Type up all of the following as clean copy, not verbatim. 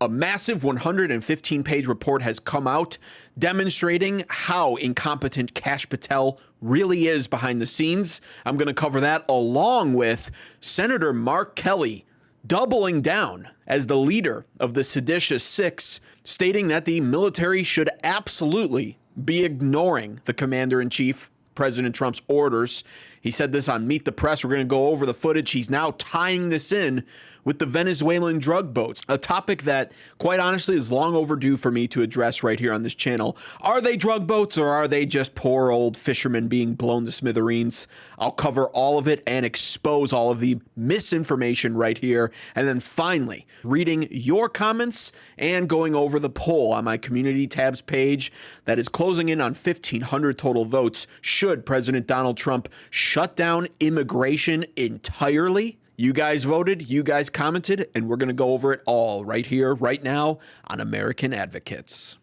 A massive 115-page report has come out demonstrating how incompetent Kash Patel really is behind the scenes. I'm going to cover that along with Senator Mark Kelly doubling down as the leader of the seditious six, stating that the military should absolutely be ignoring the commander-in-chief, President Trump's orders. He said this on Meet the Press. We're going to go over the footage. He's now tying this in with the Venezuelan drug boats, a topic that, quite honestly, is long overdue for me to address right here on this channel. Are they drug boats or are they just poor old fishermen being blown to smithereens? I'll cover all of it and expose all of the misinformation right here. And then finally, reading your comments and going over the poll on my community tabs page that is closing in on 1,500 total votes. Should President Donald Trump shut down immigration entirely? You guys voted, you guys commented, and we're going to go over it all right here, right now on American Advocates.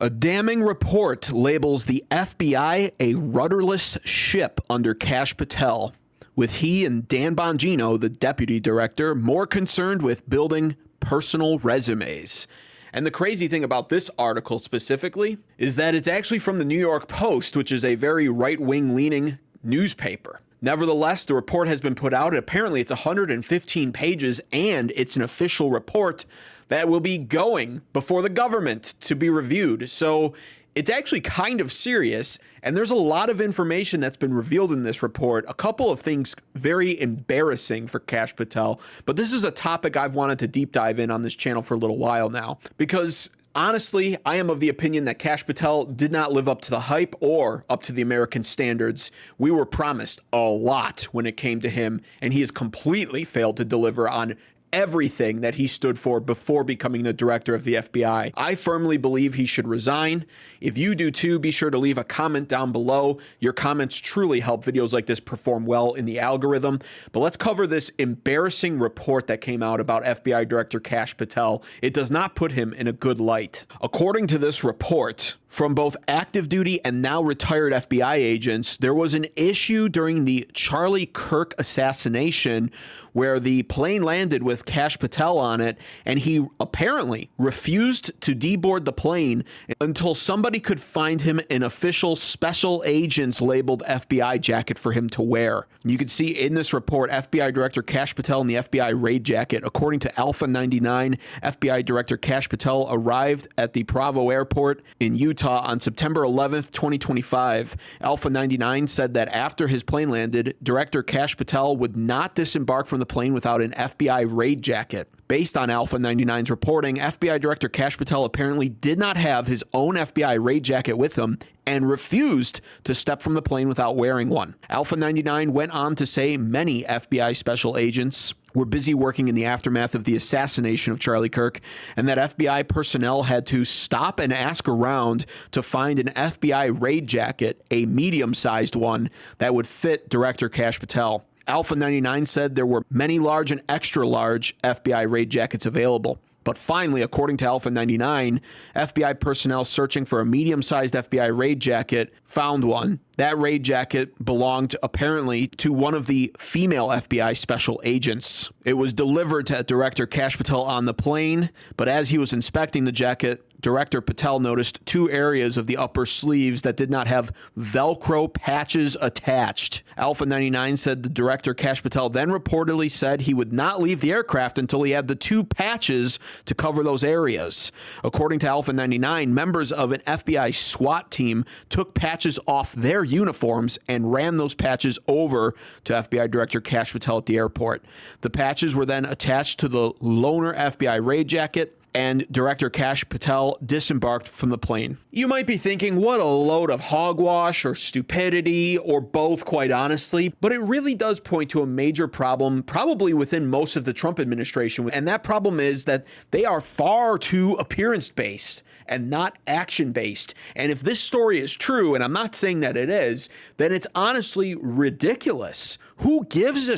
A damning report labels the FBI a rudderless ship under Kash Patel, with he and Dan Bongino, the deputy director, more concerned with building personal resumes. And the crazy thing about this article specifically is that it's actually from the New York Post, which is a very right-wing leaning newspaper. Nevertheless, the report has been put out. Apparently, it's 115 pages, and it's an official report that will be going before the government to be reviewed. So it's actually kind of serious, and there's a lot of information that's been revealed in this report. A couple of things very embarrassing for Kash Patel, but this is a topic I've wanted to deep dive in on this channel for a little while now, because honestly, I am of the opinion that Kash Patel did not live up to the hype or up to the American standards. We were promised a lot when it came to him, and he has completely failed to deliver on everything that he stood for before becoming the director of the FBI. I firmly believe he should resign. If you do too, be sure to leave a comment down below. Your comments truly help videos like this perform well in the algorithm. But let's cover this embarrassing report that came out about FBI Director Kash Patel. It does not put him in a good light. According to this report, from both active duty and now retired FBI agents, there was an issue during the Charlie Kirk assassination where the plane landed with Kash Patel on it, and he apparently refused to deboard the plane until somebody could find him an official special agents labeled FBI jacket for him to wear. You can see in this report, FBI Director Kash Patel in the FBI raid jacket. According to Alpha 99, FBI Director Kash Patel arrived at the Provo Airport in Utah on September 11th, 2025. Alpha 99 said that after his plane landed, Director Kash Patel would not disembark from the plane without an FBI raid jacket. Based on Alpha 99's reporting, FBI Director Kash Patel apparently did not have his own FBI raid jacket with him and refused to step from the plane without wearing one. Alpha 99 went on to say many FBI special agents were busy working in the aftermath of the assassination of Charlie Kirk, and that FBI personnel had to stop and ask around to find an FBI raid jacket, a medium-sized one, that would fit Director Kash Patel. Alpha 99 said there were many large and extra large FBI raid jackets available. But finally, according to Alpha 99, FBI personnel searching for a medium-sized FBI raid jacket found one. That raid jacket belonged apparently to one of the female FBI special agents. It was delivered to Director Kash Patel on the plane, but as he was inspecting the jacket, Director Patel noticed two areas of the upper sleeves that did not have Velcro patches attached. Alpha 99 said the Director Kash Patel then reportedly said he would not leave the aircraft until he had the two patches to cover those areas. According to Alpha 99, members of an FBI SWAT team took patches off their uniforms and ran those patches over to FBI Director Kash Patel at the airport. The patches were then attached to the loaner FBI raid jacket, and Director Kash Patel disembarked from the plane. You might be thinking, what a load of hogwash or stupidity, or both, quite honestly, but it really does point to a major problem, probably within most of the Trump administration, and that problem is that they are far too appearance-based and not action-based. And if this story is true, and I'm not saying that it is, then it's honestly ridiculous. Who gives a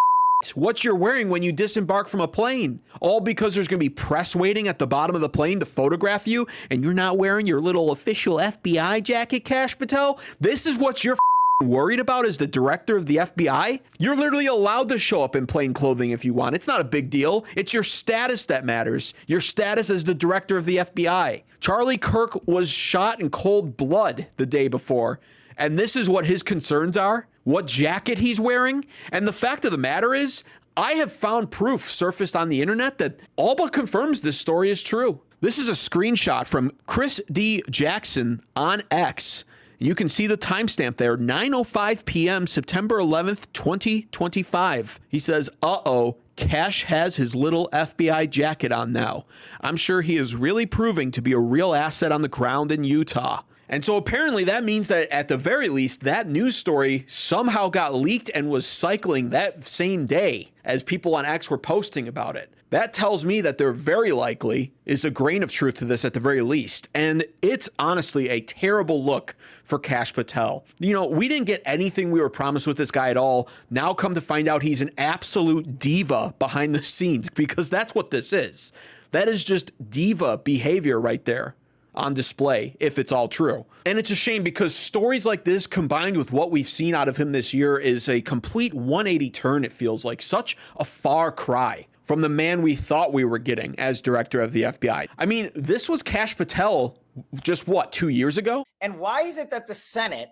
what you're wearing when you disembark from a plane? All because there's going to be press waiting at the bottom of the plane to photograph you, and you're not wearing your little official FBI jacket, Kash Patel? This is what you're worried about as the director of the FBI? You're literally allowed to show up in plain clothing if you want. It's not a big deal. It's your status that matters. Your status as the director of the FBI. Charlie Kirk was shot in cold blood the day before. And this is what his concerns are? What jacket he's wearing? And the fact of the matter is, I have found proof surfaced on the internet that all but confirms this story is true. This is a screenshot from Chris D. Jackson on X. You can see the timestamp there, 9:05 p.m., September 11th, 2025. He says, uh-oh, Kash has his little FBI jacket on now. I'm sure he is really proving to be a real asset on the ground in Utah. And so apparently that means that at the very least, that news story somehow got leaked and was cycling that same day as people on X were posting about it. That tells me that there very likely is a grain of truth to this at the very least. And it's honestly a terrible look for Kash Patel. You know, we didn't get anything we were promised with this guy at all. Now come to find out he's an absolute diva behind the scenes, because that's what this is. That is just diva behavior right there on display, if it's all true. And it's a shame because stories like this combined with what we've seen out of him this year is a complete 180 turn. It feels like such a far cry from the man we thought we were getting as director of the FBI. I mean, this was Kash Patel just what, 2 years ago? And why is it that the Senate,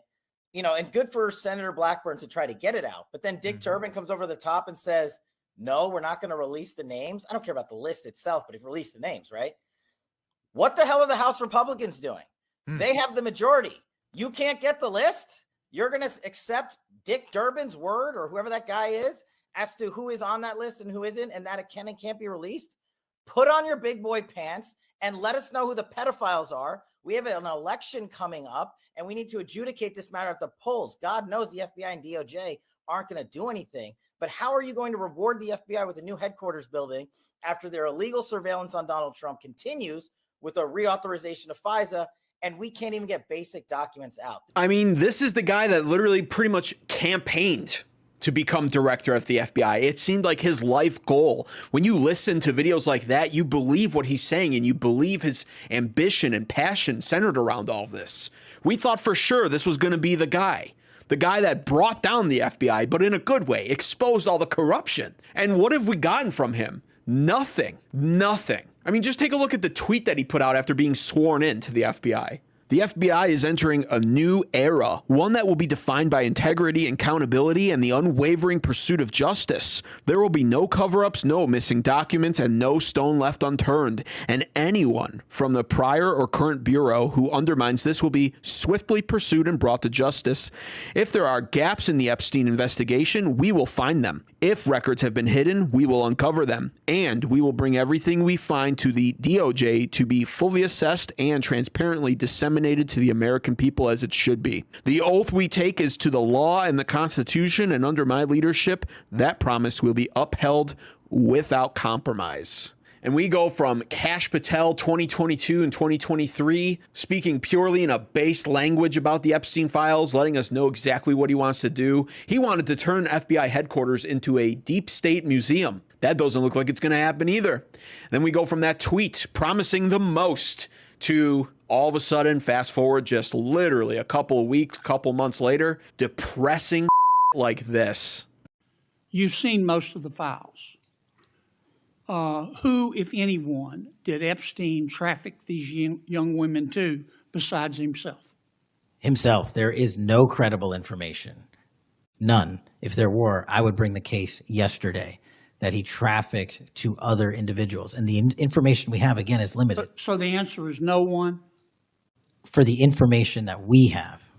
you know, and good for Senator Blackburn to try to get it out, but then Dick Durbin comes over the top and says, no, we're not going to release the names. I don't care about the list itself, but if you release the names, right? What the hell are the House Republicans doing? They have the majority. You can't get the list? You're going to accept Dick Durbin's word, or whoever that guy is, as to who is on that list and who isn't, and that it can and can't be released? Put on your big boy pants and let us know who the pedophiles are. We have an election coming up, and we need to adjudicate this matter at the polls. God knows the FBI and DOJ aren't going to do anything. But how are you going to reward the FBI with a new headquarters building after their illegal surveillance on Donald Trump continues with a reauthorization of FISA, and we can't even get basic documents out? I mean, this is the guy that literally pretty much campaigned to become director of the FBI. It seemed like his life goal. When you listen to videos like that, you believe what he's saying and you believe his ambition and passion centered around all of this. We thought for sure this was going to be the guy that brought down the FBI, but in a good way, exposed all the corruption. And what have we gotten from him? Nothing. I mean, just take a look at the tweet that he put out after being sworn in to the FBI. The FBI is entering a new era, one that will be defined by integrity, accountability, and the unwavering pursuit of justice. There will be no cover-ups, no missing documents, and no stone left unturned. And anyone from the prior or current bureau who undermines this will be swiftly pursued and brought to justice. If there are gaps in the Epstein investigation, we will find them. If records have been hidden, we will uncover them. And we will bring everything we find to the DOJ to be fully assessed and transparently disseminated to the American people as it should be. The oath we take is to the law and the Constitution, and under my leadership, that promise will be upheld without compromise. And we go from Kash Patel 2022 and 2023 speaking purely in a base language about the Epstein Files, letting us know exactly what he wants to do. He wanted to turn FBI headquarters into a deep state museum. That doesn't look like it's going to happen either. Then we go from that tweet promising the most to all of a sudden, fast forward just literally a couple of weeks, couple months later, depressing like this. You've seen most of the files. Who, if anyone, did Epstein traffic these young women to besides himself? Himself. There is no credible information. None. If there were, I would bring the case yesterday that he trafficked to other individuals. And the information we have, again, is limited. So the answer is no one? For the information that we have.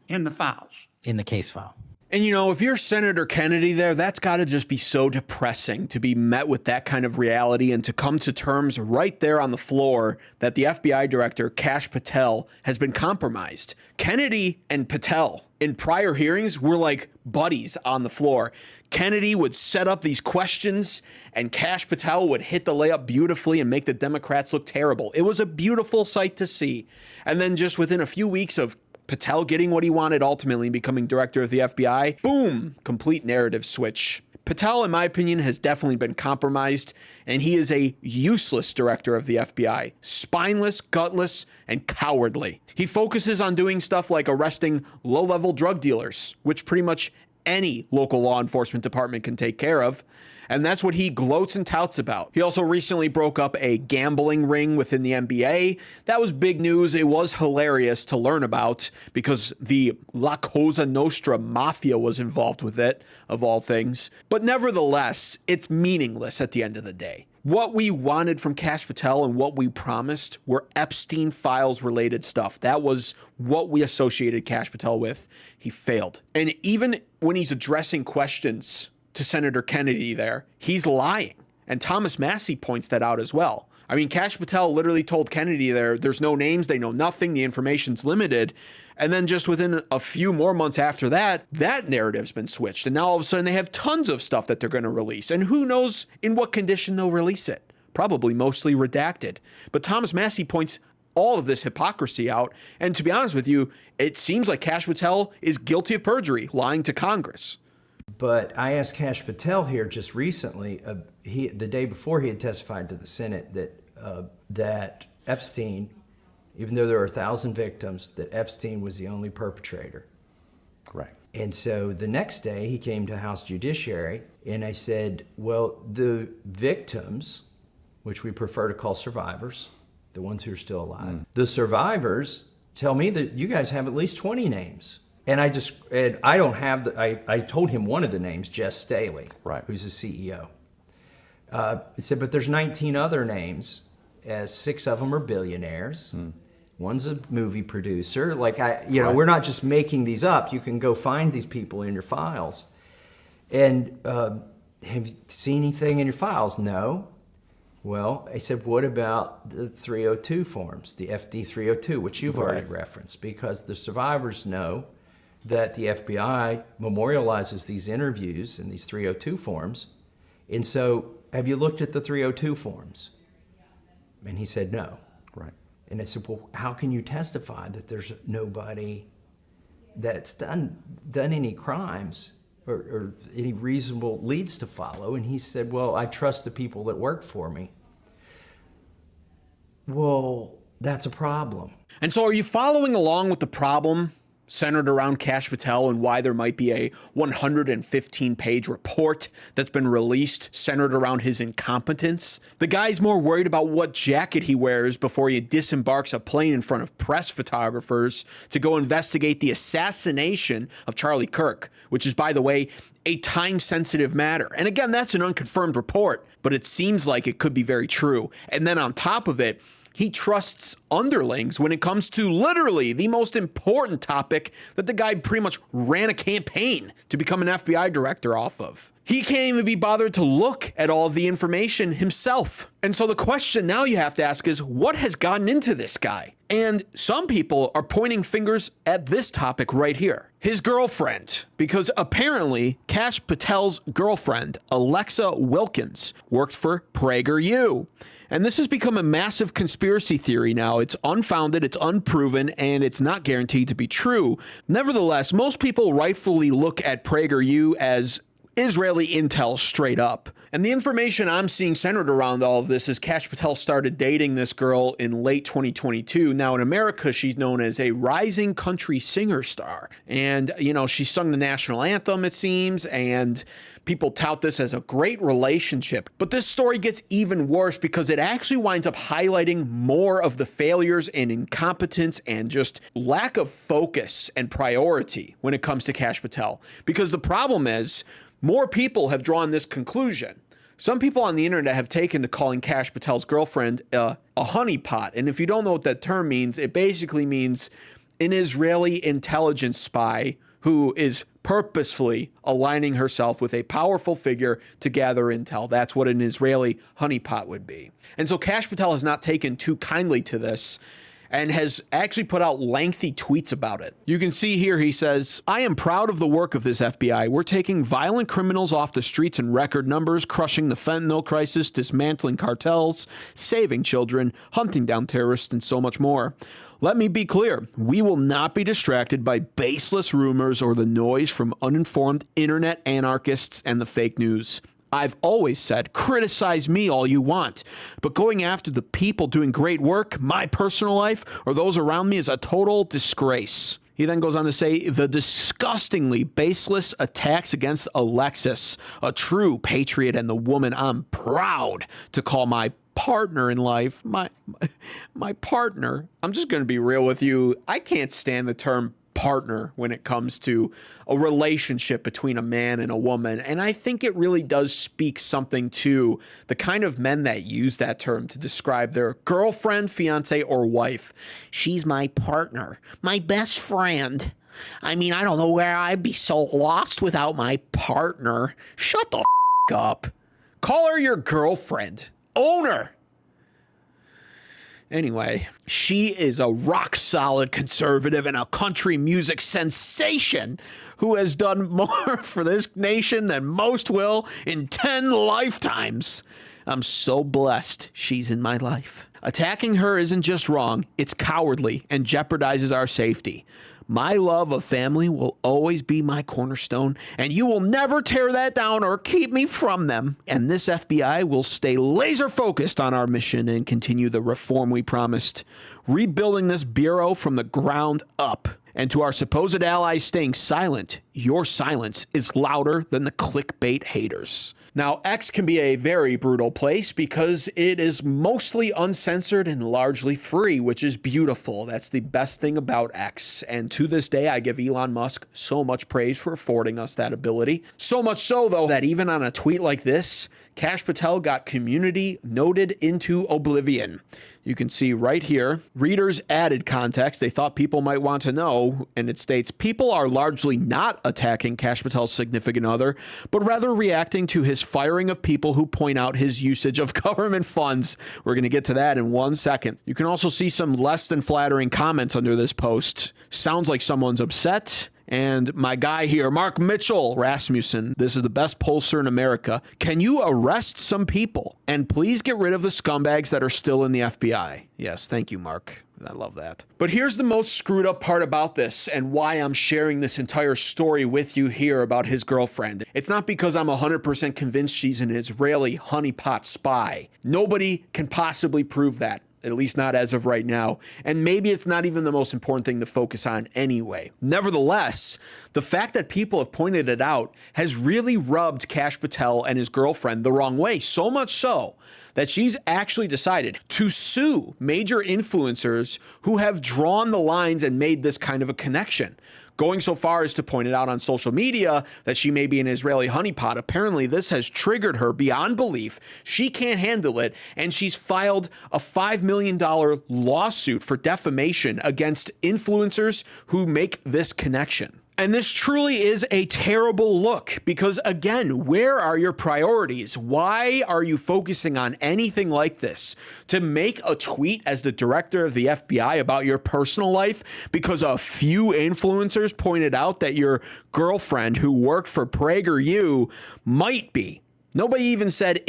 In the files? In the case file. And, you know, if you're Senator Kennedy there, that's got to just be so depressing to be met with that kind of reality and to come to terms right there on the floor that the FBI director, Kash Patel, has been compromised. Kennedy and Patel in prior hearings were like buddies on the floor. Kennedy would set up these questions and Kash Patel would hit the layup beautifully and make the Democrats look terrible. It was a beautiful sight to see. And then just within a few weeks of Patel getting what he wanted ultimately and becoming director of the FBI, boom, complete narrative switch. Patel, in my opinion, has definitely been compromised, and he is a useless director of the FBI. Spineless, gutless, and cowardly. He focuses on doing stuff like arresting low-level drug dealers, which pretty much any local law enforcement department can take care of. And that's what he gloats and touts about. He also recently broke up a gambling ring within the NBA. That was big news. It was hilarious to learn about because the La Cosa Nostra mafia was involved with it, of all things. But nevertheless, it's meaningless at the end of the day. What we wanted from Kash Patel and what we promised were Epstein Files related stuff. That was what we associated Kash Patel with. He failed. And even when he's addressing questions to Senator Kennedy there, he's lying. And Thomas Massey points that out as well. I mean, Kash Patel literally told Kennedy there's no names, they know nothing, the information's limited. And then just within a few more months after that, that narrative's been switched. And now all of a sudden they have tons of stuff that they're going to release. And who knows in what condition they'll release it. Probably mostly redacted. But Thomas Massey points all of this hypocrisy out. And to be honest with you, it seems like Kash Patel is guilty of perjury, lying to Congress. But I asked Kash Patel here just recently, the day before he had testified to the Senate, that Epstein, even though there were 1,000 victims, that Epstein was the only perpetrator. Correct. And so the next day he came to House Judiciary and I said, well, the victims, which we prefer to call survivors, the ones who are still alive, the survivors tell me that you guys have at least 20 names. And I don't have I told him one of the names, Jess Staley, right, who's the CEO. He said, but there's 19 other names, 6 of them are billionaires. One's a movie producer. Like, we're not just making these up. You can go find these people in your files. And have you seen anything in your files? No. Well, I said, what about the 302 forms, the FD 302, which you've already referenced? Because the survivors know that the FBI memorializes these interviews in these 302 forms. And so, have you looked at the 302 forms? And he said, no. Right. And I said, well, how can you testify that there's nobody that's done any crimes or any reasonable leads to follow? And he said, well, I trust the people that work for me. Well, that's a problem. And so are you following along with the problem centered around Kash Patel and why there might be a 115-page report that's been released centered around his incompetence? The guy's more worried about what jacket he wears before he disembarks a plane in front of press photographers to go investigate the assassination of Charlie Kirk, which is, by the way, a time-sensitive matter. And again, that's an unconfirmed report, but it seems like it could be very true. And then on top of it, he trusts underlings when it comes to literally the most important topic that the guy pretty much ran a campaign to become an FBI director off of. He can't even be bothered to look at all of the information himself. And so the question now you have to ask is, what has gotten into this guy? And some people are pointing fingers at this topic right here. His girlfriend, because apparently Kash Patel's girlfriend, Alexa Wilkins, worked for PragerU. And this has become a massive conspiracy theory now. It's unfounded, it's unproven, and it's not guaranteed to be true. Nevertheless, most people rightfully look at PragerU as Israeli intel straight up. And the information I'm seeing centered around all of this is Kash Patel started dating this girl in late 2022. Now in America, she's known as a rising country singer star. And, she sung the national anthem, it seems, and people tout this as a great relationship. But this story gets even worse because it actually winds up highlighting more of the failures and incompetence and just lack of focus and priority when it comes to Kash Patel. Because the problem is, more people have drawn this conclusion. Some people on the internet have taken to calling Kash Patel's girlfriend a honeypot. And if you don't know what that term means, it basically means an Israeli intelligence spy who is purposefully aligning herself with a powerful figure to gather intel. That's what an Israeli honeypot would be. And so Kash Patel has not taken too kindly to this. and has actually put out lengthy tweets about it. You can see here he says, "I am proud of the work of this FBI. We're taking violent criminals off the streets in record numbers, crushing the fentanyl crisis, dismantling cartels, saving children, hunting down terrorists, and so much more. Let me be clear, we will not be distracted by baseless rumors or the noise from uninformed internet anarchists and the fake news. I've always said, criticize me all you want, but going after the people doing great work, my personal life, or those around me is a total disgrace." He then goes on to say, "The disgustingly baseless attacks against Alexis, a true patriot and the woman I'm proud to call my partner in life, my partner." I'm just going to be real with you. I can't stand the term partner when it comes to a relationship between a man and a woman. And I think it really does speak something to the kind of men that use that term to describe their girlfriend, fiance, or wife. She's my partner, my best friend. I mean, I don't know where I'd be so lost without my partner. Shut the up. Call her your girlfriend. Own her. Anyway, she is a rock-solid conservative and a country music sensation who has done more for this nation than most will in 10 lifetimes. I'm so blessed she's in my life. Attacking her isn't just wrong, it's cowardly and jeopardizes our safety. My love of family will always be my cornerstone, and you will never tear that down or keep me from them. And this FBI will stay laser focused on our mission and continue the reform we promised, rebuilding this bureau from the ground up. And to our supposed allies staying silent, your silence is louder than the clickbait haters. Now, X can be a very brutal place because it is mostly uncensored and largely free, which is beautiful. That's the best thing about X. And to this day, I give Elon Musk so much praise for affording us that ability. So much so, though, that even on a tweet like this, Kash Patel got community noted into oblivion. You can see right here, readers added context they thought people might want to know, and it states, "People are largely not attacking Kash Patel's significant other, but rather reacting to his firing of people who point out his usage of government funds." We're going to get to that in 1 second. You can also see some less than flattering comments under this post. Sounds like someone's upset. And my guy here, Mark Mitchell Rasmussen, this is the best pollster in America. "Can you arrest some people? And please get rid of the scumbags that are still in the FBI." Yes, thank you, Mark. I love that. But here's the most screwed up part about this and why I'm sharing this entire story with you here about his girlfriend. It's not because I'm 100% convinced she's an Israeli honeypot spy. Nobody can possibly prove that. At least not as of right now. And maybe it's not even the most important thing to focus on anyway. Nevertheless, the fact that people have pointed it out has really rubbed Kash Patel and his girlfriend the wrong way. So much so that she's actually decided to sue major influencers who have drawn the lines and made this kind of a connection. Going so far as to point it out on social media that she may be an Israeli honeypot. Apparently, this has triggered her beyond belief. She can't handle it, and she's filed a $5 million lawsuit for defamation against influencers who make this connection. And this truly is a terrible look because, again, where are your priorities? Why are you focusing on anything like this? To make a tweet as the director of the FBI about your personal life because a few influencers pointed out that your girlfriend who worked for PragerU might be, nobody even said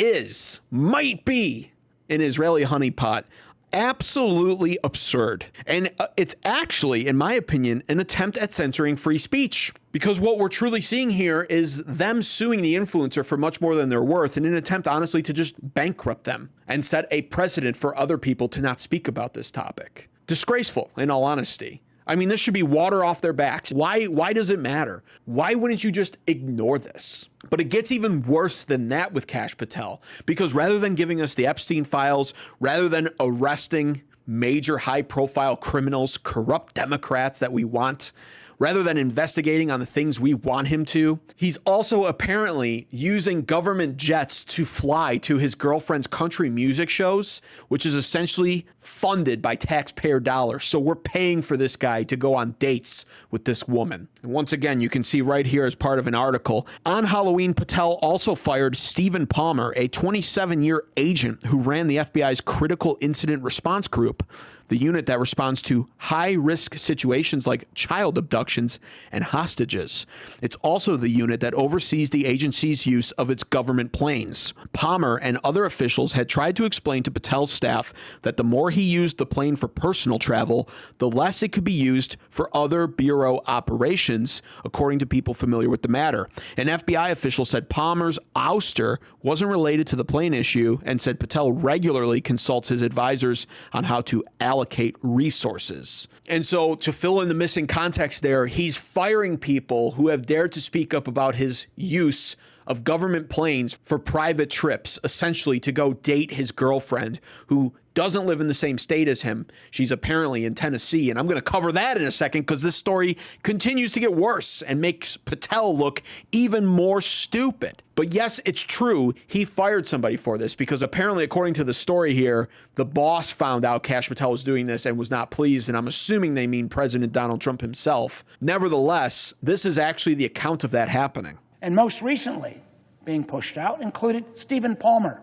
might be an Israeli honeypot. Absolutely absurd. And it's actually, in my opinion, an attempt at censoring free speech. Because what we're truly seeing here is them suing the influencer for much more than they're worth in an attempt, honestly, to just bankrupt them and set a precedent for other people to not speak about this topic. Disgraceful, in all honesty. I mean, this should be water off their backs. Why does it matter? Why wouldn't you just ignore this? But it gets even worse than that with Kash Patel, because rather than giving us the Epstein Files, rather than arresting major high-profile criminals, corrupt Democrats that we want, rather than investigating on the things we want him to, he's also apparently using government jets to fly to his girlfriend's country music shows, which is essentially funded by taxpayer dollars. So we're paying for this guy to go on dates with this woman. And once again, you can see right here as part of an article, on Halloween, Patel also fired Stephen Palmer, a 27-year agent who ran the FBI's Critical Incident Response Group. the unit that responds to high-risk situations like child abductions and hostages. It's also the unit that oversees the agency's use of its government planes. Palmer and other officials had tried to explain to Patel's staff that the more he used the plane for personal travel, the less it could be used for other Bureau operations, according to people familiar with the matter. An FBI official said Palmer's ouster wasn't related to the plane issue and said Patel regularly consults his advisors on how to allocate resources. And so, to fill in the missing context there, he's firing people who have dared to speak up about his use of government planes for private trips, essentially to go date his girlfriend, who doesn't live in the same state as him. She's apparently in Tennessee, and I'm going to cover that in a second because this story continues to get worse and makes Patel look even more stupid. But yes, it's true, he fired somebody for this because apparently, according to the story here, the boss found out Kash Patel was doing this and was not pleased, and I'm assuming they mean President Donald Trump himself. Nevertheless, this is actually the account of that happening. And most recently being pushed out included Stephen Palmer,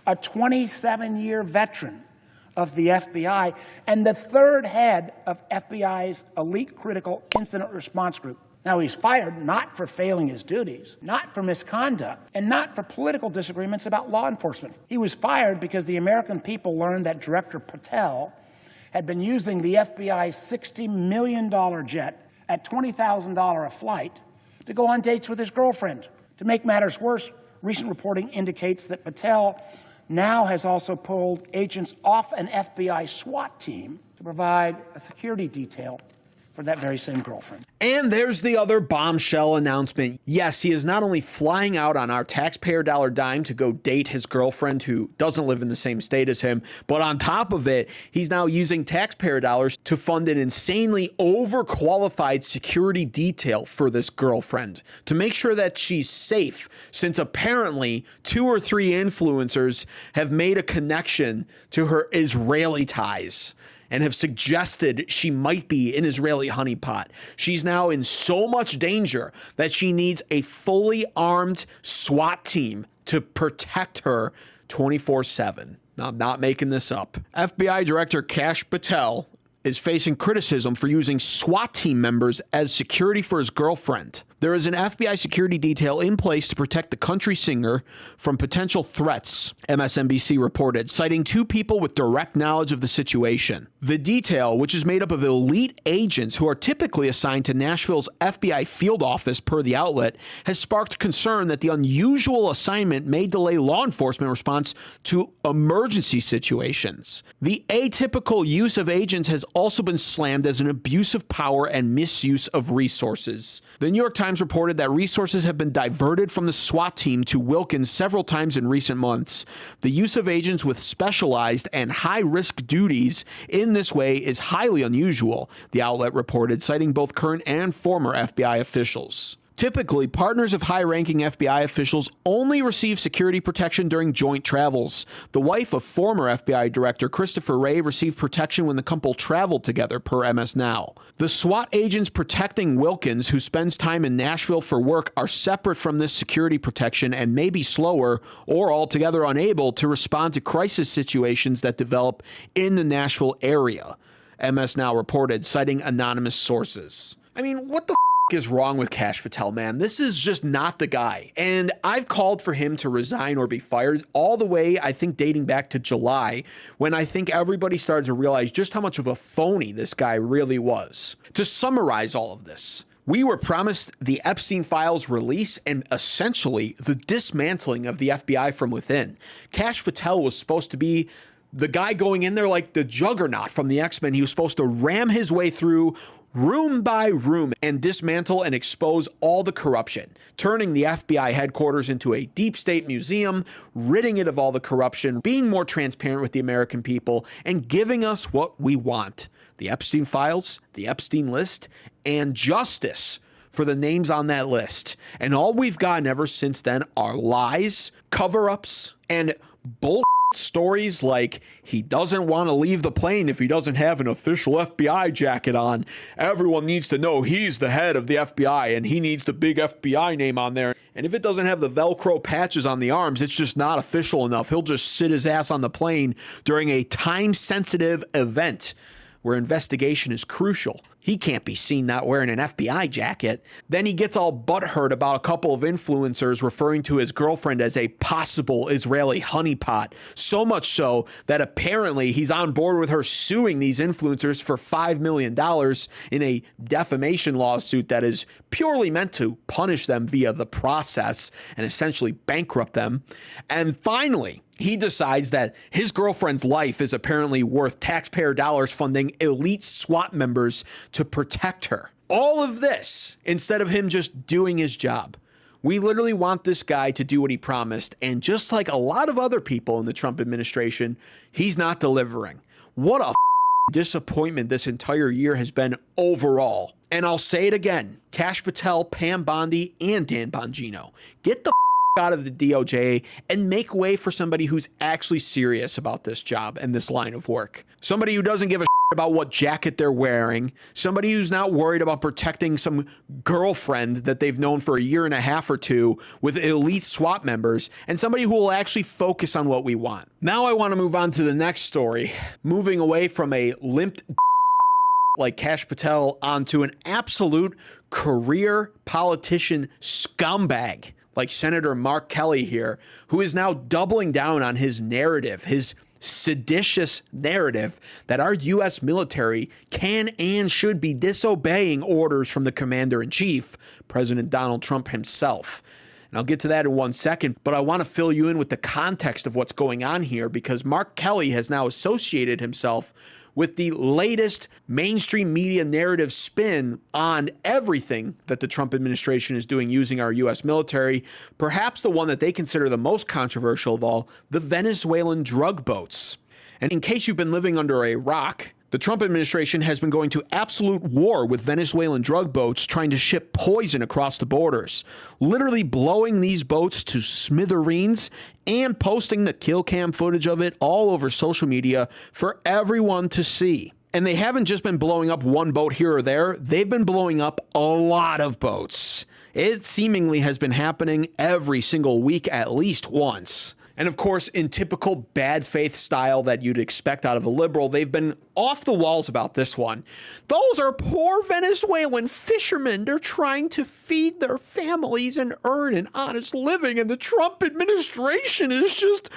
a 27-year veteran of the FBI and the third head of FBI's elite critical incident response group. Now, he's fired not for failing his duties, not for misconduct, and not for political disagreements about law enforcement. He was fired because the American people learned that Director Patel had been using the FBI's $60 million jet at $20,000 a flight to go on dates with his girlfriend. To make matters worse, recent reporting indicates that Patel now has also pulled agents off an FBI SWAT team to provide a security detail for that very same girlfriend. And there's the other bombshell announcement. Yes, he is not only flying out on our taxpayer dollar dime to go date his girlfriend who doesn't live in the same state as him, but on top of it, he's now using taxpayer dollars to fund an insanely overqualified security detail for this girlfriend to make sure that she's safe, since apparently 2 or 3 influencers have made a connection to her Israeli ties and have suggested she might be an Israeli honeypot. She's now in so much danger that she needs a fully armed SWAT team to protect her 24/7. I'm not making this up. FBI Director Kash Patel is facing criticism for using SWAT team members as security for his girlfriend. There is an FBI security detail in place to protect the country singer from potential threats, MSNBC reported, citing 2 people with direct knowledge of the situation. The detail, which is made up of elite agents who are typically assigned to Nashville's FBI field office per the outlet, has sparked concern that the unusual assignment may delay law enforcement response to emergency situations. The atypical use of agents has also been slammed as an abuse of power and misuse of resources. The New York Times reported that resources have been diverted from the SWAT team to Wilkins several times in recent months. The use of agents with specialized and high-risk duties in this way is highly unusual, the outlet reported, citing both current and former FBI officials. Typically, partners of high-ranking FBI officials only receive security protection during joint travels. The wife of former FBI Director Christopher Wray received protection when the couple traveled together, per MS Now. The SWAT agents protecting Wilkins, who spends time in Nashville for work, are separate from this security protection and may be slower or altogether unable to respond to crisis situations that develop in the Nashville area, MS Now reported, citing anonymous sources. I mean, what the is wrong with Kash Patel, man? This is just not the guy. And I've called for him to resign or be fired all the way, I think, dating back to July, when I think everybody started to realize just how much of a phony this guy really was. To summarize all of this, we were promised the Epstein Files release and essentially the dismantling of the FBI from within. Kash Patel was supposed to be the guy going in there like the Juggernaut from the X-Men. He was supposed to ram his way through room by room and dismantle and expose all the corruption, turning the FBI headquarters into a deep state museum, ridding it of all the corruption, being more transparent with the American people, and giving us what we want: the Epstein Files, the Epstein list, and justice for the names on that list. And all we've gotten ever since then are lies, cover-ups, and bull stories like he doesn't want to leave the plane if he doesn't have an official FBI jacket on. Everyone needs to know he's the head of the FBI and he needs the big FBI name on there. And if it doesn't have the Velcro patches on the arms, it's just not official enough. He'll just sit his ass on the plane during a time-sensitive event where investigation is crucial. He can't be seen not wearing an FBI jacket. Then he gets all butthurt about a couple of influencers referring to his girlfriend as a possible Israeli honeypot. So much so that apparently he's on board with her suing these influencers for $5 million in a defamation lawsuit that is purely meant to punish them via the process and essentially bankrupt them. And finally, he decides that his girlfriend's life is apparently worth taxpayer dollars funding elite SWAT members to protect her. All of this instead of him just doing his job. We literally want this guy to do what he promised. And just like a lot of other people in the Trump administration, he's not delivering. What a disappointment this entire year has been overall. And I'll say it again, Kash Patel, Pam Bondi, and Dan Bongino, get the out of the DOJ and make way for somebody who's actually serious about this job and this line of work. Somebody who doesn't give a about what jacket they're wearing. Somebody who's not worried about protecting some girlfriend that they've known for a year and a half or two with elite SWAT members, and somebody who will actually focus on what we want. Now I want to move on to the next story, moving away from a limped like Kash Patel onto an absolute career politician scumbag like Senator Mark Kelly here, who is now doubling down on his narrative, his seditious narrative that our U.S. military can and should be disobeying orders from the commander-in-chief, President Donald Trump himself. And I'll get to that in 1 second, but I want to fill you in with the context of what's going on here because Mark Kelly has now associated himself with the latest mainstream media narrative spin on everything that the Trump administration is doing using our U.S. military, perhaps the one that they consider the most controversial of all, the Venezuelan drug boats. And in case you've been living under a rock, the Trump administration has been going to absolute war with Venezuelan drug boats trying to ship poison across the borders, literally blowing these boats to smithereens and posting the kill cam footage of it all over social media for everyone to see. And they haven't just been blowing up one boat here or there, they've been blowing up a lot of boats. It seemingly has been happening every single week at least once. And of course, in typical bad faith style that you'd expect out of a liberal, they've been off the walls about this one. Those are poor Venezuelan fishermen. They're trying to feed their families and earn an honest living. And the Trump administration is just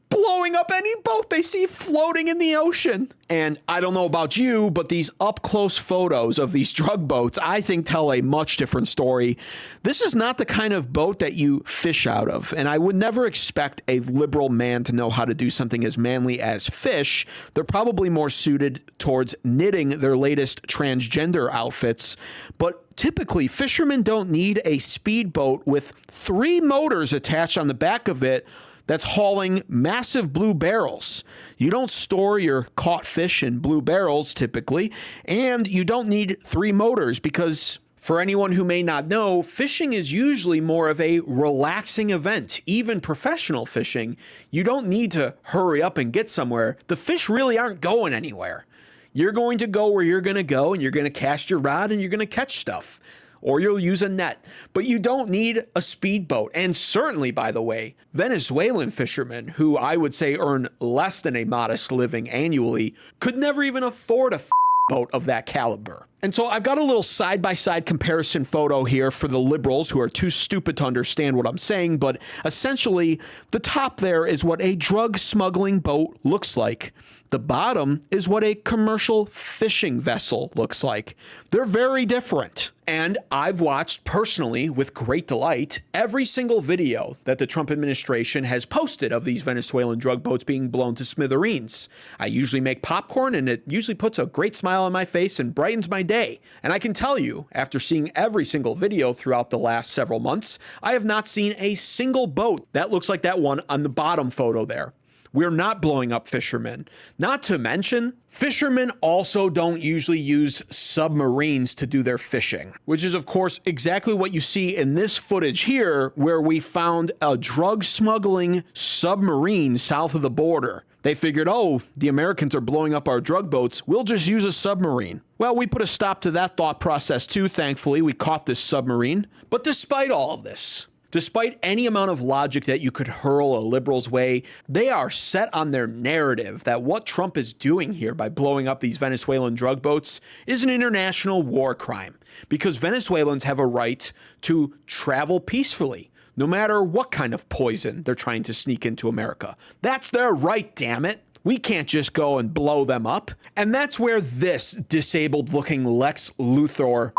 blowing up any boat they see floating in the ocean. And I don't know about you, but these up-close photos of these drug boats, I think, tell a much different story. This is not the kind of boat that you fish out of, and I would never expect a liberal man to know how to do something as manly as fish. They're probably more suited towards knitting their latest transgender outfits, but typically, fishermen don't need a speedboat with 3 motors attached on the back of it that's hauling massive blue barrels. You don't store your caught fish in blue barrels typically, and you don't need 3 motors because, for anyone who may not know, fishing is usually more of a relaxing event. Even professional fishing, you don't need to hurry up and get somewhere. The fish really aren't going anywhere. You're going to go where you're going to go, and you're going to cast your rod, and you're going to catch stuff. Or you'll use a net. But you don't need a speedboat. And certainly, by the way, Venezuelan fishermen, who I would say earn less than a modest living annually, could never even afford a boat of that caliber. And so I've got a little side-by-side comparison photo here for the liberals who are too stupid to understand what I'm saying, but essentially the top there is what a drug smuggling boat looks like. The bottom is what a commercial fishing vessel looks like. They're very different. And I've watched personally with great delight every single video that the Trump administration has posted of these Venezuelan drug boats being blown to smithereens. I usually make popcorn and it usually puts a great smile on my face and brightens my day. And I can tell you, after seeing every single video throughout the last several months, I have not seen a single boat that looks like that one on the bottom photo there. We're not blowing up fishermen. Not to mention, fishermen also don't usually use submarines to do their fishing, which is, of course, exactly what you see in this footage here, where we found a drug smuggling submarine south of the border. They figured, oh, the Americans are blowing up our drug boats. We'll just use a submarine. Well, we put a stop to that thought process too, thankfully. We caught this submarine. But despite all of this, despite any amount of logic that you could hurl a liberal's way, they are set on their narrative that what Trump is doing here by blowing up these Venezuelan drug boats is an international war crime, because Venezuelans have a right to travel peacefully, no matter what kind of poison they're trying to sneak into America. That's their right, damn it. We can't just go and blow them up. And that's where this disabled-looking Lex Luthor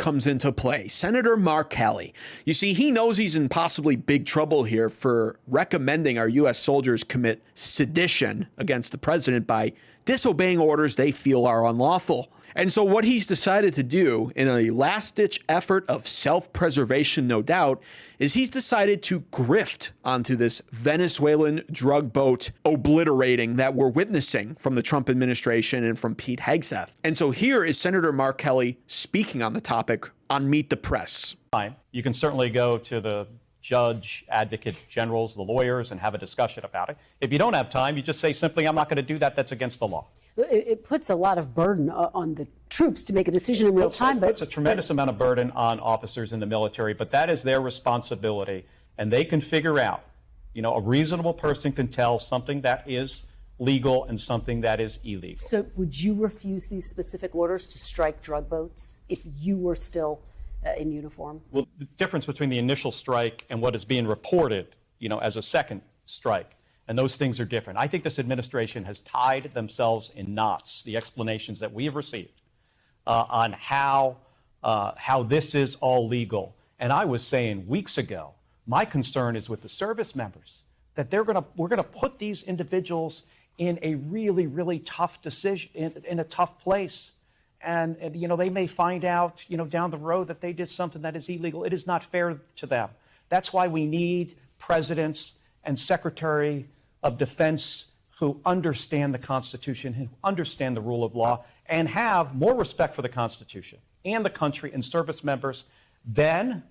comes into play. Senator Mark Kelly. You see, he knows he's in possibly big trouble here for recommending our U.S. soldiers commit sedition against the president by disobeying orders they feel are unlawful. And so what he's decided to do, in a last-ditch effort of self-preservation, no doubt, is he's decided to grift onto this Venezuelan drug boat obliterating that we're witnessing from the Trump administration and from Pete Hegseth. And so here is Senator Mark Kelly speaking on the topic on Meet the Press. You can certainly go to the judge, advocate generals, the lawyers, and have a discussion about it. If you don't have time, you just say simply, I'm not going to do that. That's against the law. It puts a lot of burden on the troops to make a decision in real time. It puts a tremendous amount of burden on officers in the military, but that is their responsibility. And they can figure out, a reasonable person can tell something that is legal and something that is illegal. So would you refuse these specific orders to strike drug boats if you were still in uniform? Well, the difference between the initial strike and what is being reported, as a second strike, and those things are different. I think this administration has tied themselves in knots, the explanations that we have received on how this is all legal. And I was saying weeks ago, my concern is with the service members, that we're going to put these individuals in a really, really tough decision, in a tough place. And they may find out, down the road that they did something that is illegal. It is not fair to them. That's why we need presidents and Secretary of Defense who understand the Constitution, who understand the rule of law, and have more respect for the Constitution and the country and service members than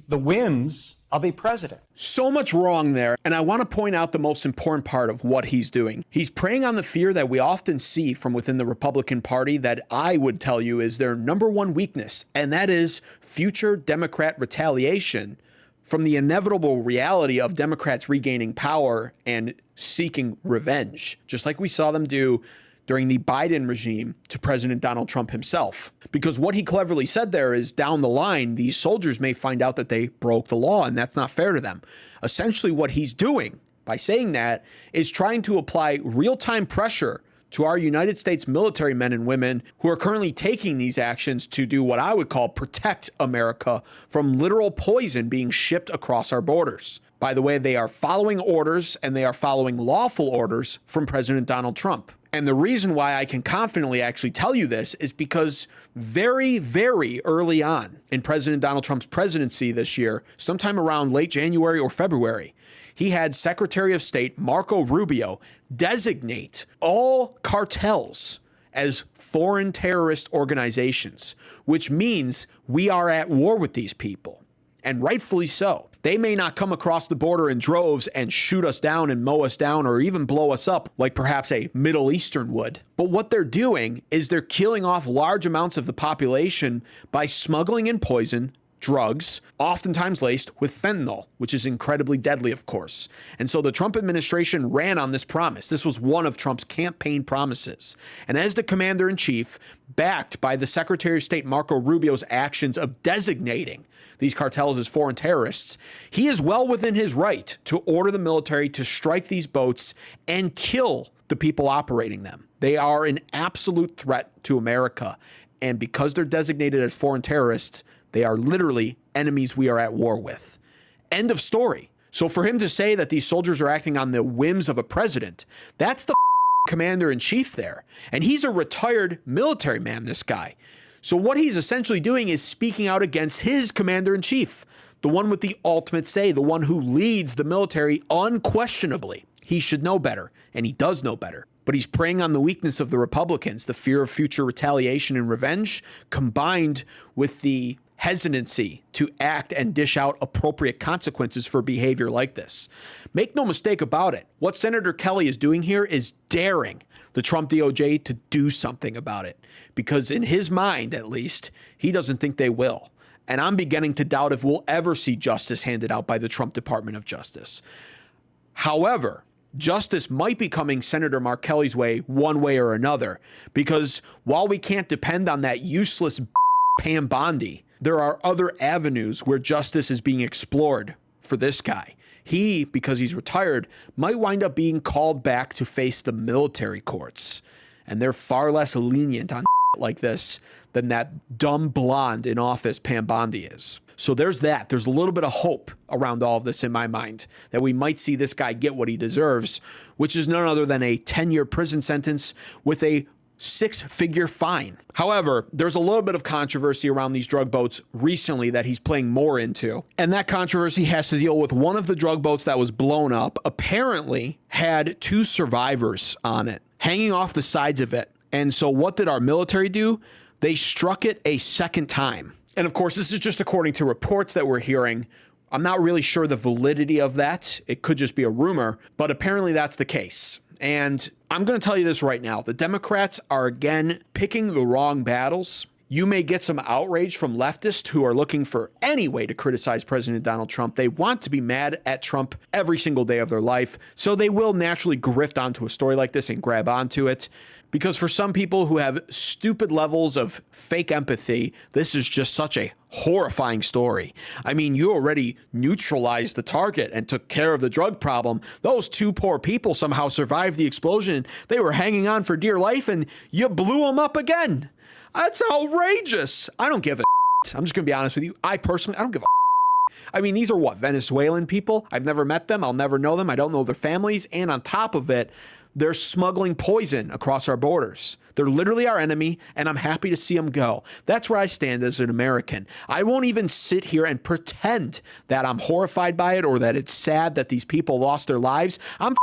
the whims of a president. So much wrong there, and I want to point out the most important part of what he's doing. He's preying on the fear that we often see from within the Republican Party that I would tell you is their number one weakness, and that is future Democrat retaliation from the inevitable reality of Democrats regaining power and seeking revenge, just like we saw them do during the Biden regime to President Donald Trump himself. Because what he cleverly said there is, down the line, these soldiers may find out that they broke the law, and that's not fair to them. Essentially, what he's doing by saying that is trying to apply real-time pressure to our United States military men and women who are currently taking these actions to do what I would call protect America from literal poison being shipped across our borders. By the way, they are following orders, and they are following lawful orders from President Donald Trump. And the reason why I can confidently actually tell you this is because very, very early on in President Donald Trump's presidency this year, sometime around late January or February, he had Secretary of State Marco Rubio designate all cartels as foreign terrorist organizations, which means we are at war with these people, and rightfully so. They may not come across the border in droves and shoot us down and mow us down or even blow us up like perhaps a Middle Eastern would. But what they're doing is they're killing off large amounts of the population by smuggling in poison, drugs, oftentimes laced with fentanyl, which is incredibly deadly, of course. And so the Trump administration ran on this promise. This was one of Trump's campaign promises. And as the commander-in-chief, backed by the Secretary of State Marco Rubio's actions of designating these cartels as foreign terrorists, he is well within his right to order the military to strike these boats and kill the people operating them. They are an absolute threat to America. And because they're designated as foreign terrorists, they are literally enemies we are at war with. End of story. So for him to say that these soldiers are acting on the whims of a president, that's the commander-in-chief there. And he's a retired military man, this guy. So what he's essentially doing is speaking out against his commander-in-chief, the one with the ultimate say, the one who leads the military unquestionably. He should know better, and he does know better. But he's preying on the weakness of the Republicans, the fear of future retaliation and revenge, combined with the hesitancy to act and dish out appropriate consequences for behavior like this. Make no mistake about it. What Senator Kelly is doing here is daring the Trump DOJ to do something about it, because in his mind, at least, he doesn't think they will. And I'm beginning to doubt if we'll ever see justice handed out by the Trump Department of Justice. However, justice might be coming Senator Mark Kelly's way one way or another, because while we can't depend on that useless Pam Bondi, there are other avenues where justice is being explored for this guy. He, because he's retired, might wind up being called back to face the military courts, and they're far less lenient on like this than that dumb blonde in office Pam Bondi is. So there's that. There's a little bit of hope around all of this in my mind, that we might see this guy get what he deserves, which is none other than a 10-year prison sentence with a 6-figure fine. However, there's a little bit of controversy around these drug boats recently that he's playing more into. And that controversy has to deal with one of the drug boats that was blown up, apparently had 2 survivors on it, hanging off the sides of it. And so what did our military do? They struck it a second time. And of course, this is just according to reports that we're hearing. I'm not really sure the validity of that. It could just be a rumor, but apparently that's the case. And I'm going to tell you this right now. The Democrats are again picking the wrong battles. You may get some outrage from leftists who are looking for any way to criticize President Donald Trump. They want to be mad at Trump every single day of their life. So they will naturally grift onto a story like this and grab onto it. Because for some people who have stupid levels of fake empathy, this is just such a horrifying story. I mean, you already neutralized the target and took care of the drug problem. Those 2 poor people somehow survived the explosion. They were hanging on for dear life and you blew them up again. That's outrageous. I don't give a shit. I'm just going to be honest with you. I don't give a shit. I mean, these are what? Venezuelan people? I've never met them. I'll never know them. I don't know their families. And on top of it, they're smuggling poison across our borders. They're literally our enemy, and I'm happy to see them go. That's where I stand as an American. I won't even sit here and pretend that I'm horrified by it or that it's sad that these people lost their lives. I'm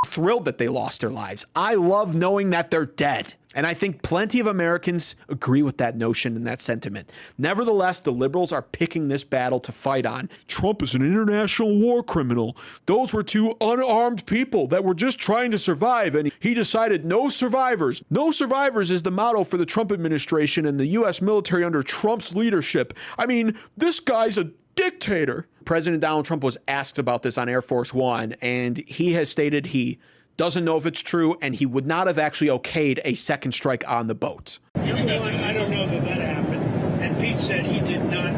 thrilled that they lost their lives. I love knowing that they're dead. And I think plenty of Americans agree with that notion and that sentiment. Nevertheless, the liberals are picking this battle to fight on. Trump is an international war criminal. Those were 2 unarmed people that were just trying to survive. And he decided no survivors. No survivors is the motto for the Trump administration and the U.S. military under Trump's leadership. I mean, this guy's a dictator. President Donald Trump was asked about this on Air Force One, and he has stated he doesn't know if it's true, and he would not have actually okayed a second strike on the boat. Number one, I don't know that happened. And Pete said he did not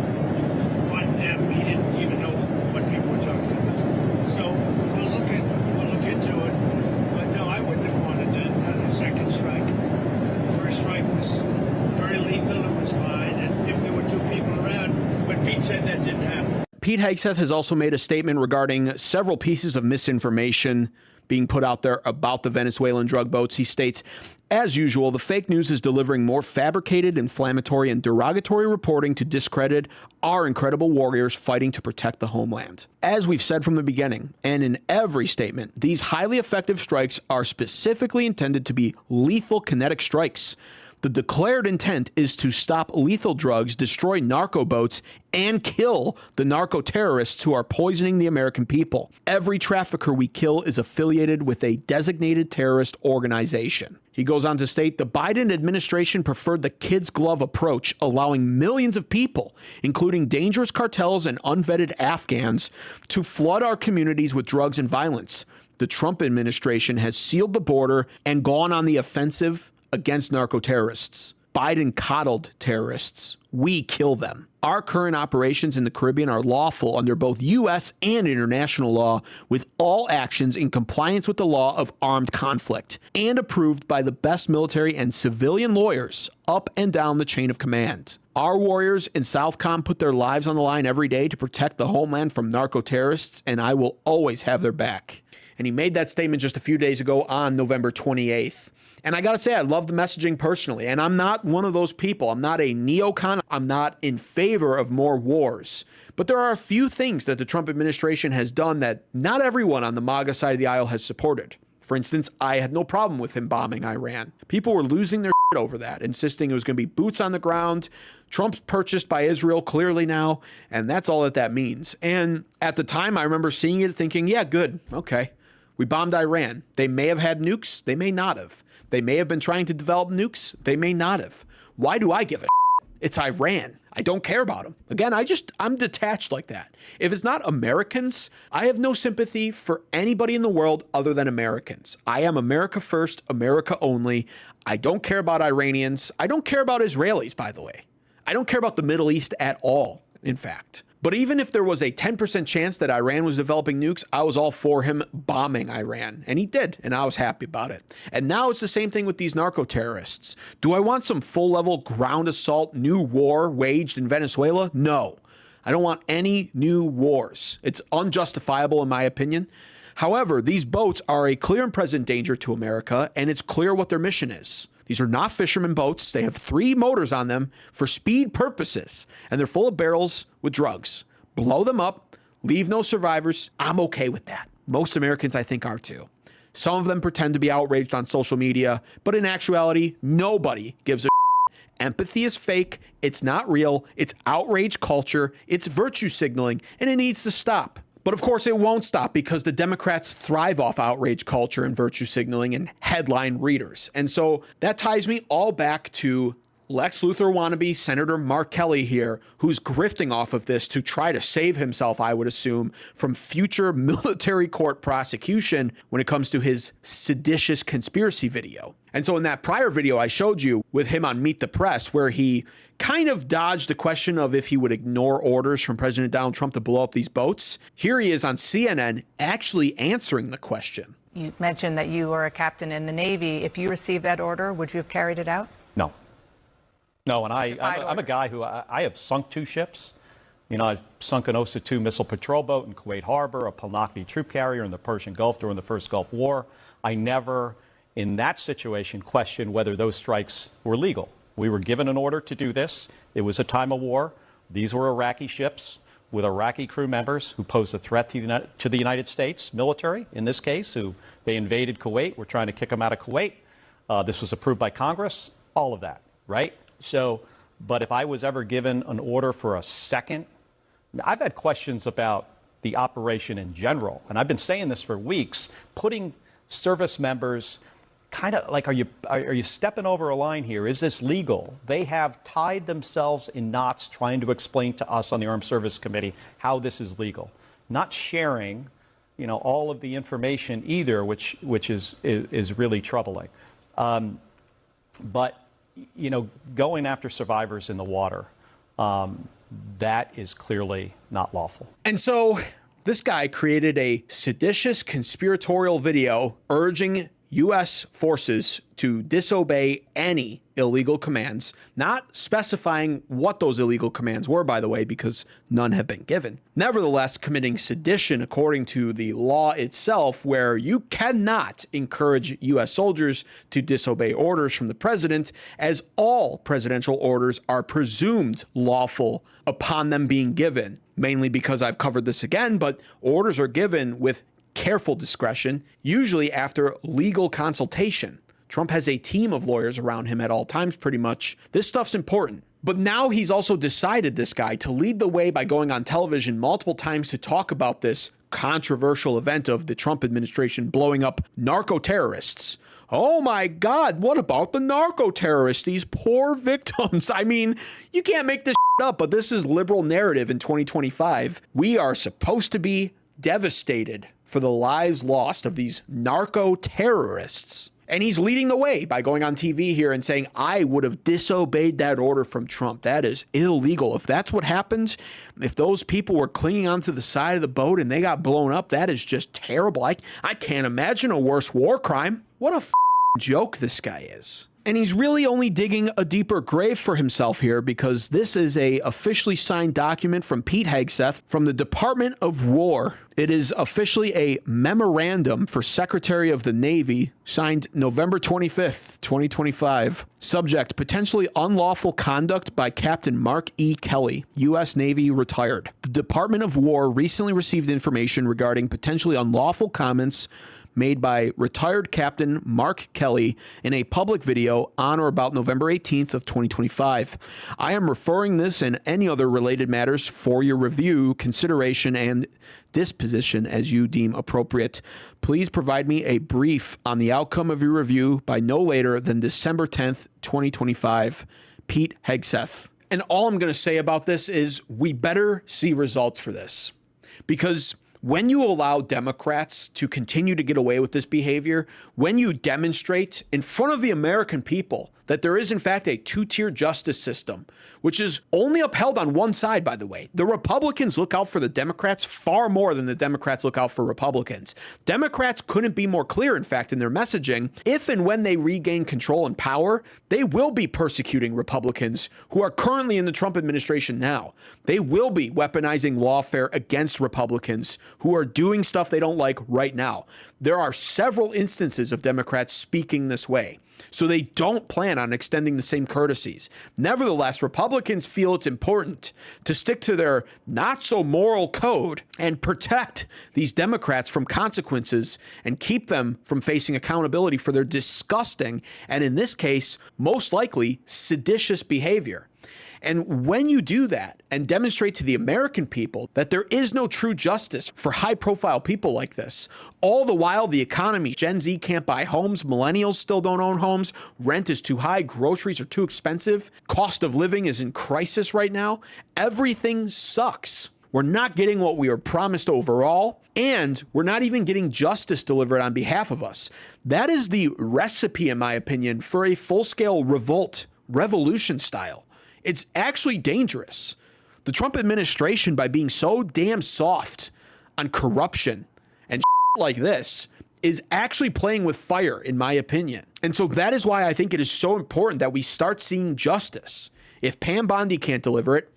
want them. He didn't even know what people were talking about. So we'll look into it. But no, I wouldn't have wanted that. Not a second strike. The first strike was very lethal. It was fine. And if there were 2 people around, but Pete said that didn't happen. Pete Hegseth has also made a statement regarding several pieces of misinformation being put out there about the Venezuelan drug boats. He states, as usual, the fake news is delivering more fabricated, inflammatory, and derogatory reporting to discredit our incredible warriors fighting to protect the homeland. As we've said from the beginning, and in every statement, these highly effective strikes are specifically intended to be lethal kinetic strikes. The declared intent is to stop lethal drugs, destroy narco boats, and kill the narco terrorists who are poisoning the American people. Every trafficker we kill is affiliated with a designated terrorist organization. He goes on to state the Biden administration preferred the kid's glove approach, allowing millions of people, including dangerous cartels and unvetted Afghans, to flood our communities with drugs and violence. The Trump administration has sealed the border and gone on the offensive against narco-terrorists. Biden coddled terrorists. We kill them. Our current operations in the Caribbean are lawful under both U.S. and international law, with all actions in compliance with the law of armed conflict and approved by the best military and civilian lawyers up and down the chain of command. Our warriors in Southcom put their lives on the line every day to protect the homeland from narco-terrorists, and I will always have their back. And he made that statement just a few days ago on November 28th. And I got to say, I love the messaging personally. And I'm not one of those people. I'm not a neocon. I'm not in favor of more wars. But there are a few things that the Trump administration has done that not everyone on the MAGA side of the aisle has supported. For instance, I had no problem with him bombing Iran. People were losing their shit over that, insisting it was going to be boots on the ground. Trump's purchased by Israel clearly now, and that's all that means. And at the time, I remember seeing it thinking, yeah, good, okay. We bombed Iran. They may have had nukes. They may not have. They may have been trying to develop nukes. They may not have. Why do I give a shit? It's Iran. I don't care about them. Again, I'm detached like that. If it's not Americans, I have no sympathy for anybody in the world other than Americans. I am America first, America only. I don't care about Iranians. I don't care about Israelis, by the way. I don't care about the Middle East at all, in fact. But even if there was a 10% chance that Iran was developing nukes, I was all for him bombing Iran. And he did, and I was happy about it. And now it's the same thing with these narco-terrorists. Do I want some full-level ground assault new war waged in Venezuela? No. I don't want any new wars. It's unjustifiable in my opinion. However, these boats are a clear and present danger to America, and it's clear what their mission is. These are not fishermen boats. They have 3 motors on them for speed purposes, and they're full of barrels with drugs. Blow them up, leave no survivors. I'm okay with that. Most Americans, I think, are too. Some of them pretend to be outraged on social media, but in actuality, nobody gives a shit. Empathy is fake. It's not real. It's outrage culture. It's virtue signaling, and it needs to stop. But of course it won't stop because the Democrats thrive off outrage culture and virtue signaling and headline readers. And so that ties me all back to Lex Luthor wannabe Senator Mark Kelly here, who's grifting off of this to try to save himself, I would assume, from future military court prosecution when it comes to his seditious conspiracy video. And so in that prior video I showed you with him on Meet the Press, where he kind of dodged the question of if he would ignore orders from President Donald Trump to blow up these boats, here he is on CNN actually answering the question. You mentioned that you were a captain in the Navy. If you received that order, would you have carried it out? No. No, and I'm a guy who I have sunk 2 ships. You know, I've sunk an Osa 2 missile patrol boat in Kuwait Harbor, a Palnakni troop carrier in the Persian Gulf during the first Gulf War. I never, in that situation, questioned whether those strikes were legal. We were given an order to do this. It was a time of war. These were Iraqi ships with Iraqi crew members who posed a threat to the United States military, in this case, who they invaded Kuwait. We're trying to kick them out of Kuwait. This was approved by Congress, all of that, right? So, but if I was ever given an order for a second, I've had questions about the operation in general, and I've been saying this for weeks, putting service members kind of like, are you stepping over a line here? Is this legal? They have tied themselves in knots trying to explain to us on the Armed Service Committee how this is legal. Not sharing, you know, all of the information either, which is really troubling. But, you know, going after survivors in the water, that is clearly not lawful. And so this guy created a seditious conspiratorial video urging U.S. forces to disobey any illegal commands, not specifying what those illegal commands were, by the way, because none have been given. Nevertheless, committing sedition according to the law itself, where you cannot encourage U.S. soldiers to disobey orders from the president, as all presidential orders are presumed lawful upon them being given, mainly because I've covered this again, but orders are given with careful discretion, usually after legal consultation. Trump has a team of lawyers around him at all times, pretty much. This stuff's important. But now he's also decided, this guy, to lead the way by going on television multiple times to talk about this controversial event of the Trump administration blowing up narco-terrorists. Oh my God, what about the narco-terrorists, these poor victims? I mean, you can't make this up, but this is liberal narrative in 2025. We are supposed to be devastated for the lives lost of these narco-terrorists. And he's leading the way by going on TV here and saying, I would have disobeyed that order from Trump. That is illegal. If that's what happened, if those people were clinging onto the side of the boat and they got blown up, that is just terrible. I can't imagine a worse war crime. What a joke this guy is. And he's really only digging a deeper grave for himself here, because this is a officially signed document from Pete Hegseth from the Department of War. It is officially a memorandum for Secretary of the Navy, signed November 25th, 2025. Subject, potentially unlawful conduct by Captain Mark E. Kelly, U.S. Navy retired. The Department of War recently received information regarding potentially unlawful comments made by retired Captain Mark Kelly in a public video on or about November 18th of 2025. I am referring this and any other related matters for your review, consideration, and disposition as you deem appropriate. Please provide me a brief on the outcome of your review by no later than December 10th, 2025. Pete Hegseth. And all I'm going to say about this is we better see results for this, because when you allow Democrats to continue to get away with this behavior, when you demonstrate in front of the American people that there is in fact a two-tier justice system, which is only upheld on one side, by the way. The Republicans look out for the Democrats far more than the Democrats look out for Republicans. Democrats couldn't be more clear, in fact, in their messaging. If and when they regain control and power, they will be persecuting Republicans who are currently in the Trump administration now. They will be weaponizing lawfare against Republicans who are doing stuff they don't like right now. There are several instances of Democrats speaking this way, so they don't plan on extending the same courtesies. Nevertheless, Republicans feel it's important to stick to their not-so-moral code and protect these Democrats from consequences and keep them from facing accountability for their disgusting, and in this case, most likely, seditious behavior. And when you do that and demonstrate to the American people that there is no true justice for high-profile people like this, all the while the economy, Gen Z can't buy homes, millennials still don't own homes, rent is too high, groceries are too expensive, cost of living is in crisis right now, everything sucks. We're not getting what we were promised overall, and we're not even getting justice delivered on behalf of us. That is the recipe, in my opinion, for a full-scale revolt, revolution style. It's actually dangerous. The Trump administration, by being so damn soft on corruption and like this, is actually playing with fire, in my opinion. And so that is why I think it is so important that we start seeing justice. If Pam Bondi can't deliver it,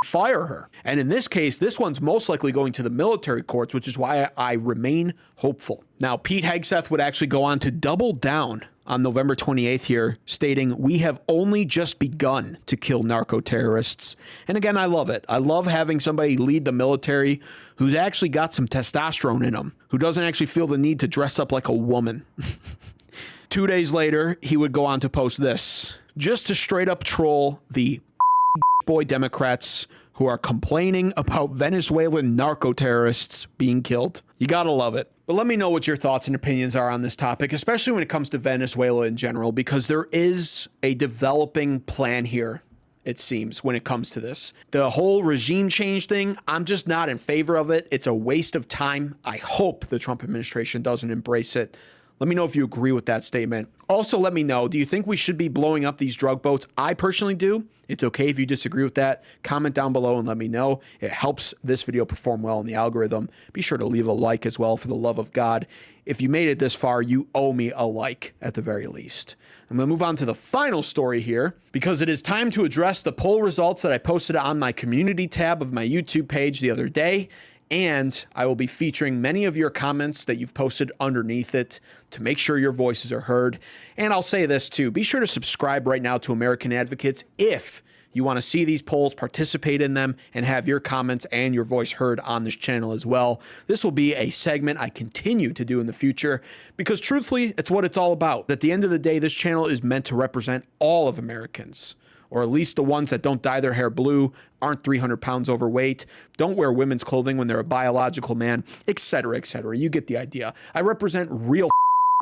fire her. And in this case, this one's most likely going to the military courts, which is why I remain hopeful. Now, Pete Hegseth would actually go on to double down on November 28th here, stating, "We have only just begun to kill narco-terrorists." And again, I love it. I love having somebody lead the military who's actually got some testosterone in him, who doesn't actually feel the need to dress up like a woman. 2 days later, he would go on to post this, just to straight up troll the boy Democrats who are complaining about Venezuelan narco-terrorists being killed. You gotta love it. But let me know what your thoughts and opinions are on this topic, especially when it comes to Venezuela in general, because there is a developing plan here, it seems, when it comes to this. The whole regime change thing, I'm just not in favor of it. It's a waste of time. I hope the Trump administration doesn't embrace it. Let me know if you agree with that statement. Also, let me know, do you think we should be blowing up these drug boats? I personally do. It's okay if you disagree with that. Comment down below and let me know. It helps this video perform well in the algorithm. Be sure to leave a like as well, for the love of God. If you made it this far, you owe me a like at the very least. I'm going to move on to the final story here, because it is time to address the poll results that I posted on my community tab of my YouTube page the other day. And I will be featuring many of your comments that you've posted underneath it to make sure your voices are heard. And I'll say this too, be sure to subscribe right now to American Advocates if you want to see these polls, participate in them, and have your comments and your voice heard on this channel as well. This will be a segment I continue to do in the future, because truthfully, it's what it's all about. At the end of the day, this channel is meant to represent all of Americans, or at least the ones that don't dye their hair blue, aren't 300 pounds overweight, don't wear women's clothing when they're a biological man, etc., etc. You get the idea. I represent real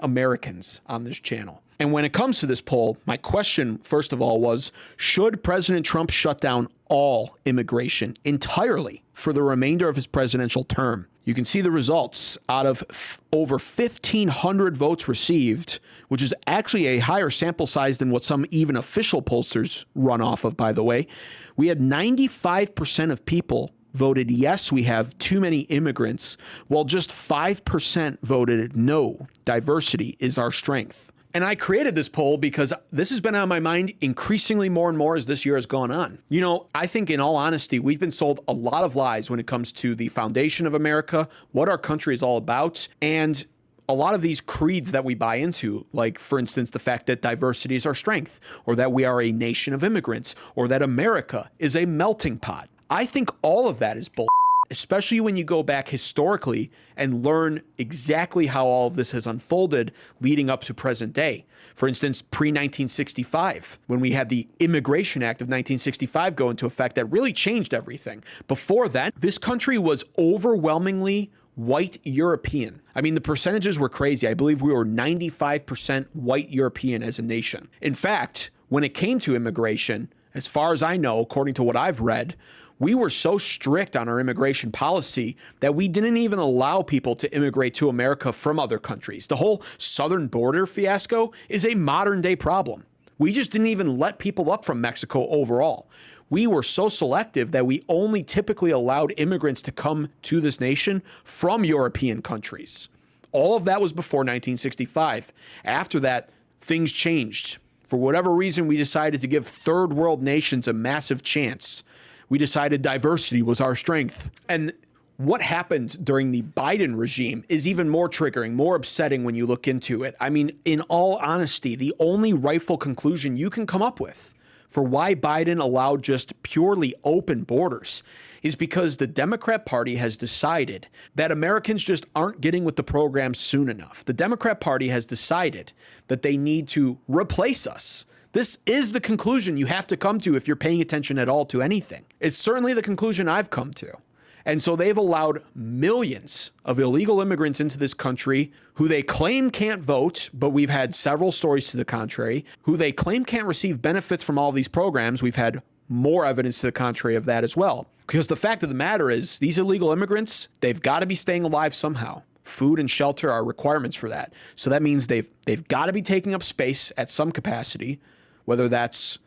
Americans on this channel. And when it comes to this poll, my question, first of all, was, should President Trump shut down all immigration entirely for the remainder of his presidential term? You can see the results. Out of over 1,500 votes received, which is actually a higher sample size than what some even official pollsters run off of, by the way, we had 95% of people voted yes, we have too many immigrants, while just 5% voted no, diversity is our strength. And I created this poll because this has been on my mind increasingly more and more as this year has gone on. You know, I think in all honesty, we've been sold a lot of lies when it comes to the foundation of America, what our country is all about, and a lot of these creeds that we buy into, like, for instance, the fact that diversity is our strength, or that we are a nation of immigrants, or that America is a melting pot. I think all of that is bull, especially when you go back historically and learn exactly how all of this has unfolded leading up to present day. For instance, pre-1965, when we had the Immigration Act of 1965 go into effect that really changed everything. Before that, this country was overwhelmingly white European. I mean, the percentages were crazy. I believe we were 95% white European as a nation. In fact, when it came to immigration, as far as I know, according to what I've read, we were so strict on our immigration policy that we didn't even allow people to immigrate to America from other countries. The whole southern border fiasco is a modern day problem. We just didn't even let people up from Mexico overall. We were so selective that we only typically allowed immigrants to come to this nation from European countries. All of that was before 1965. After that, things changed. For whatever reason, we decided to give third world nations a massive chance. We decided diversity was our strength. And what happened during the Biden regime is even more triggering, more upsetting when you look into it. I mean, in all honesty, the only rightful conclusion you can come up with for why Biden allowed just purely open borders is because the Democrat Party has decided that Americans just aren't getting with the program soon enough. The Democrat Party has decided that they need to replace us. This is the conclusion you have to come to if you're paying attention at all to anything. It's certainly the conclusion I've come to. And so they've allowed millions of illegal immigrants into this country who they claim can't vote, but we've had several stories to the contrary, who they claim can't receive benefits from all these programs. We've had more evidence to the contrary of that as well. Because the fact of the matter is, these illegal immigrants, they've got to be staying alive somehow. Food and shelter are requirements for that. So that means they've got to be taking up space at some capacity, whether that's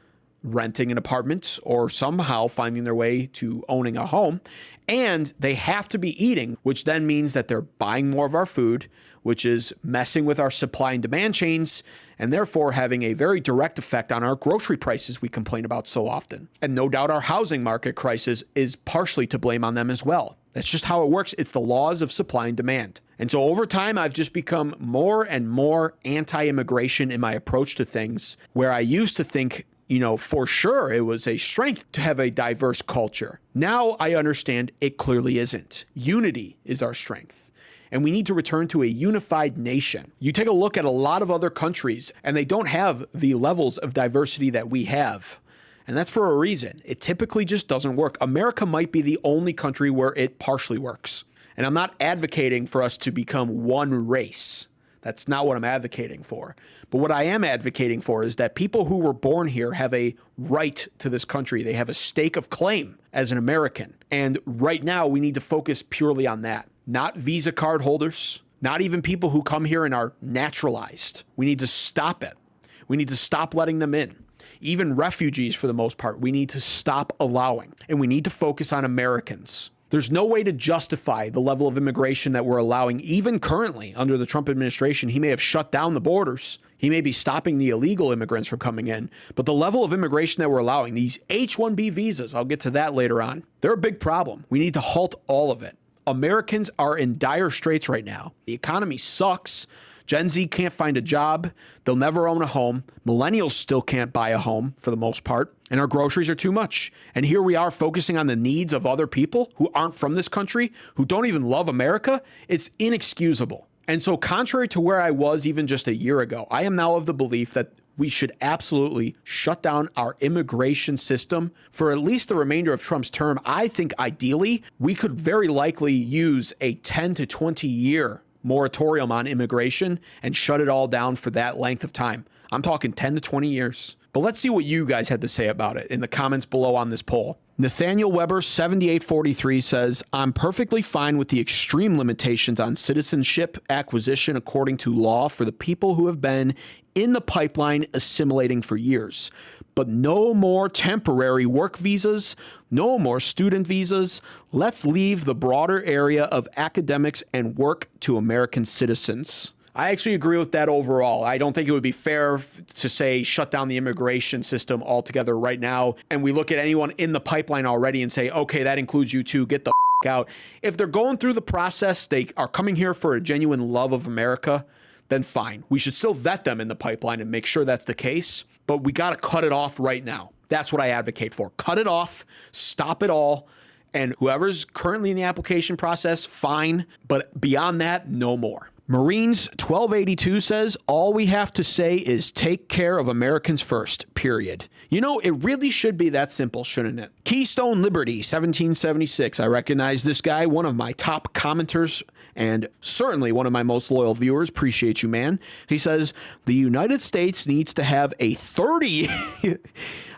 renting an apartment or somehow finding their way to owning a home. And they have to be eating, which then means that they're buying more of our food, which is messing with our supply and demand chains, and therefore having a very direct effect on our grocery prices we complain about so often. And no doubt our housing market crisis is partially to blame on them as well. That's just how it works. It's the laws of supply and demand. And so over time, I've just become more and more anti-immigration in my approach to things, where I used to think, you know, for sure it was a strength to have a diverse culture. Now I understand it clearly isn't. Unity is our strength. And we need to return to a unified nation. You take a look at a lot of other countries, and they don't have the levels of diversity that we have. And that's for a reason. It typically just doesn't work. America might be the only country where it partially works. And I'm not advocating for us to become one race. That's not what I'm advocating for. But what I am advocating for is that people who were born here have a right to this country. They have a stake of claim as an American. And right now, we need to focus purely on that. Not visa card holders, not even people who come here and are naturalized. We need to stop it. We need to stop letting them in. Even refugees, for the most part, we need to stop allowing. And we need to focus on Americans. There's no way to justify the level of immigration that we're allowing, even currently under the Trump administration. He may have shut down the borders. He may be stopping the illegal immigrants from coming in. But the level of immigration that we're allowing, these H-1B visas, I'll get to that later on, they're a big problem. We need to halt all of it. Americans are in dire straits right now. The economy sucks. Gen Z can't find a job. They'll never own a home. Millennials still can't buy a home for the most part. And our groceries are too much. And here we are focusing on the needs of other people who aren't from this country, who don't even love America. It's inexcusable. And so contrary to where I was even just a year ago, I am now of the belief that we should absolutely shut down our immigration system for at least the remainder of Trump's term. I think ideally, we could very likely use a 10 to 20 year moratorium on immigration and shut it all down for that length of time. I'm talking 10 to 20 years. But let's see what you guys had to say about it in the comments below on this poll. Nathaniel Weber 7843 says, I'm perfectly fine with the extreme limitations on citizenship acquisition according to law for the people who have been in the pipeline assimilating for years. But no more temporary work visas, no more student visas. Let's leave the broader area of academics and work to American citizens. I actually agree with that overall. I don't think it would be fair to say shut down the immigration system altogether right now. And we look at anyone in the pipeline already and say, okay, that includes you too. Get the out. If they're going through the process, they are coming here for a genuine love of America, then fine. We should still vet them in the pipeline and make sure that's the case. But we got to cut it off right now. That's what I advocate for. Cut it off. Stop it all. And whoever's currently in the application process, fine. But beyond that, no more. Marines 1282 says, all we have to say is take care of Americans first, period. You know, it really should be that simple, shouldn't it? Keystone Liberty 1776. I recognize this guy, one of my top commenters and certainly one of my most loyal viewers. Appreciate you, man. He says, the United States needs to have a 30...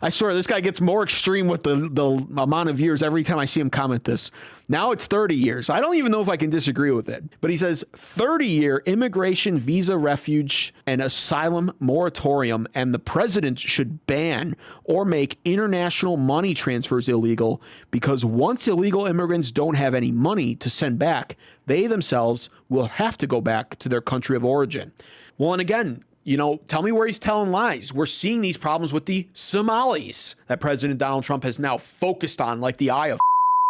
I swear, this guy gets more extreme with the amount of years every time I see him comment this. Now it's 30 years. I don't even know if I can disagree with it. But he says 30-year immigration, visa, refuge, and asylum moratorium, and the president should ban or make international money transfers illegal, because once illegal immigrants don't have any money to send back, they themselves will have to go back to their country of origin. Well, and again, you know, tell me where he's telling lies. We're seeing these problems with the Somalis that President Donald Trump has now focused on like the eye of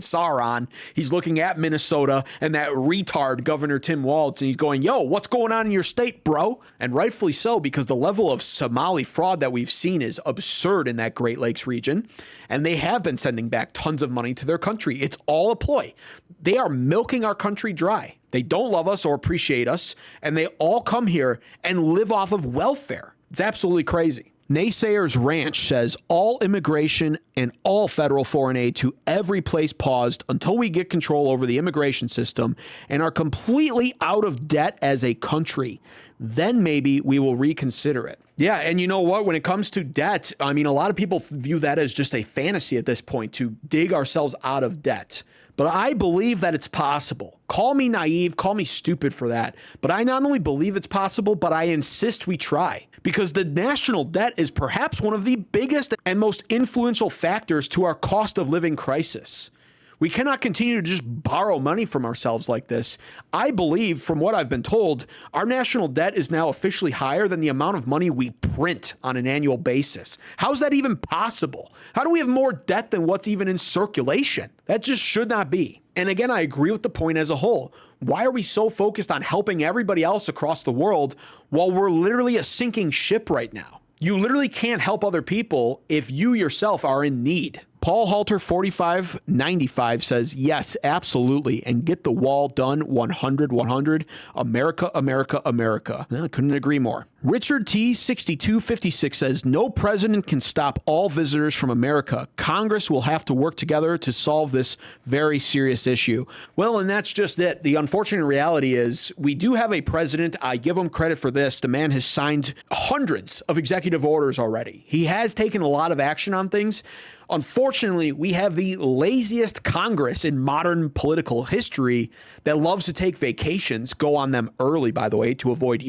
Sauron. He's looking at Minnesota and that retard Governor Tim Walz, and he's going, yo, what's going on in your state, bro? And rightfully so, because the level of Somali fraud that we've seen is absurd in that Great Lakes region. And they have been sending back tons of money to their country. It's all a ploy. They are milking our country dry. They don't love us or appreciate us, and they all come here and live off of welfare. It's absolutely crazy. Naysayers Ranch says all immigration and all federal foreign aid to every place paused until we get control over the immigration system and are completely out of debt as a country. Then maybe we will reconsider it. Yeah, and you know what? When it comes to debt, I mean, a lot of people view that as just a fantasy at this point, to dig ourselves out of debt. But I believe that it's possible. Call me naive, call me stupid for that. But I not only believe it's possible, but I insist we try. Because the national debt is perhaps one of the biggest and most influential factors to our cost of living crisis. We cannot continue to just borrow money from ourselves like this. I believe, from what I've been told, our national debt is now officially higher than the amount of money we print on an annual basis. How's that even possible? How do we have more debt than what's even in circulation? That just should not be. And again, I agree with the point as a whole. Why are we so focused on helping everybody else across the world while we're literally a sinking ship right now? You literally can't help other people if you yourself are in need. Paul Halter 4595 says, yes, absolutely. And get the wall done 100. America, America, America. I couldn't agree more. Richard T 6256 says, no president can stop all visitors from America. Congress will have to work together to solve this very serious issue. Well, and that's just it. The unfortunate reality is we do have a president. I give him credit for this. The man has signed hundreds of executive orders already. He has taken a lot of action on things. Unfortunately, we have the laziest Congress in modern political history that loves to take vacations, go on them early, by the way, to avoid,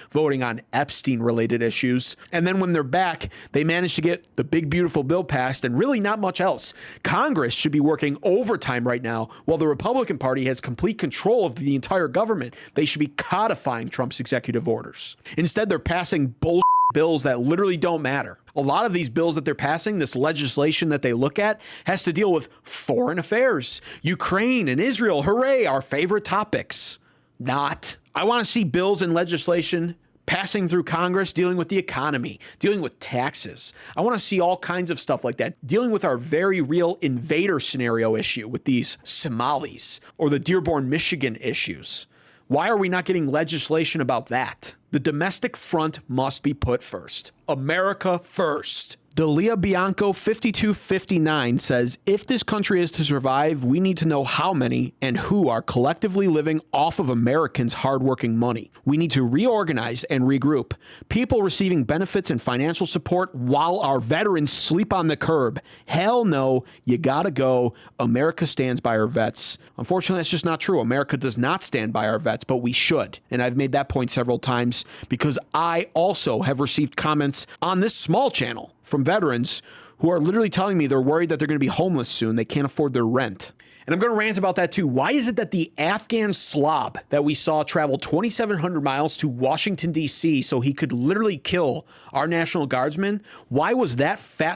voting on Epstein-related issues. And then when they're back, they manage to get the big, beautiful bill passed and really not much else. Congress should be working overtime right now while the Republican Party has complete control of the entire government. They should be codifying Trump's executive orders. Instead, they're passing bullshit bills that literally don't matter. A lot of these bills that they're passing, this legislation that they look at, has to deal with foreign affairs. Ukraine and Israel, hooray, our favorite topics. Not. I want to see bills and legislation passing through Congress dealing with the economy, dealing with taxes. I want to see all kinds of stuff like that, dealing with our very real invader scenario issue with these Somalis or the Dearborn, Michigan issues. Why are we not getting legislation about that? The domestic front must be put first. America first. Delia Bianco 5259 says, if this country is to survive, we need to know how many and who are collectively living off of Americans' hardworking money. We need to reorganize and regroup. People receiving benefits and financial support while our veterans sleep on the curb. Hell no, you gotta go. America stands by our vets. Unfortunately, that's just not true. America does not stand by our vets, but we should. And I've made that point several times because I also have received comments on this small channel from veterans who are literally telling me they're worried that they're going to be homeless soon. They can't afford their rent. And I'm going to rant about that too. Why is it that the Afghan slob that we saw travel 2,700 miles to Washington, D.C. so he could literally kill our National Guardsmen? Why was that fat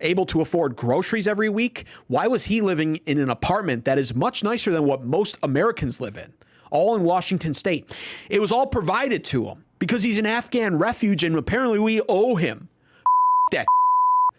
able to afford groceries every week? Why was he living in an apartment that is much nicer than what most Americans live in, all in Washington state? It was all provided to him because he's an Afghan refuge and apparently we owe him. That.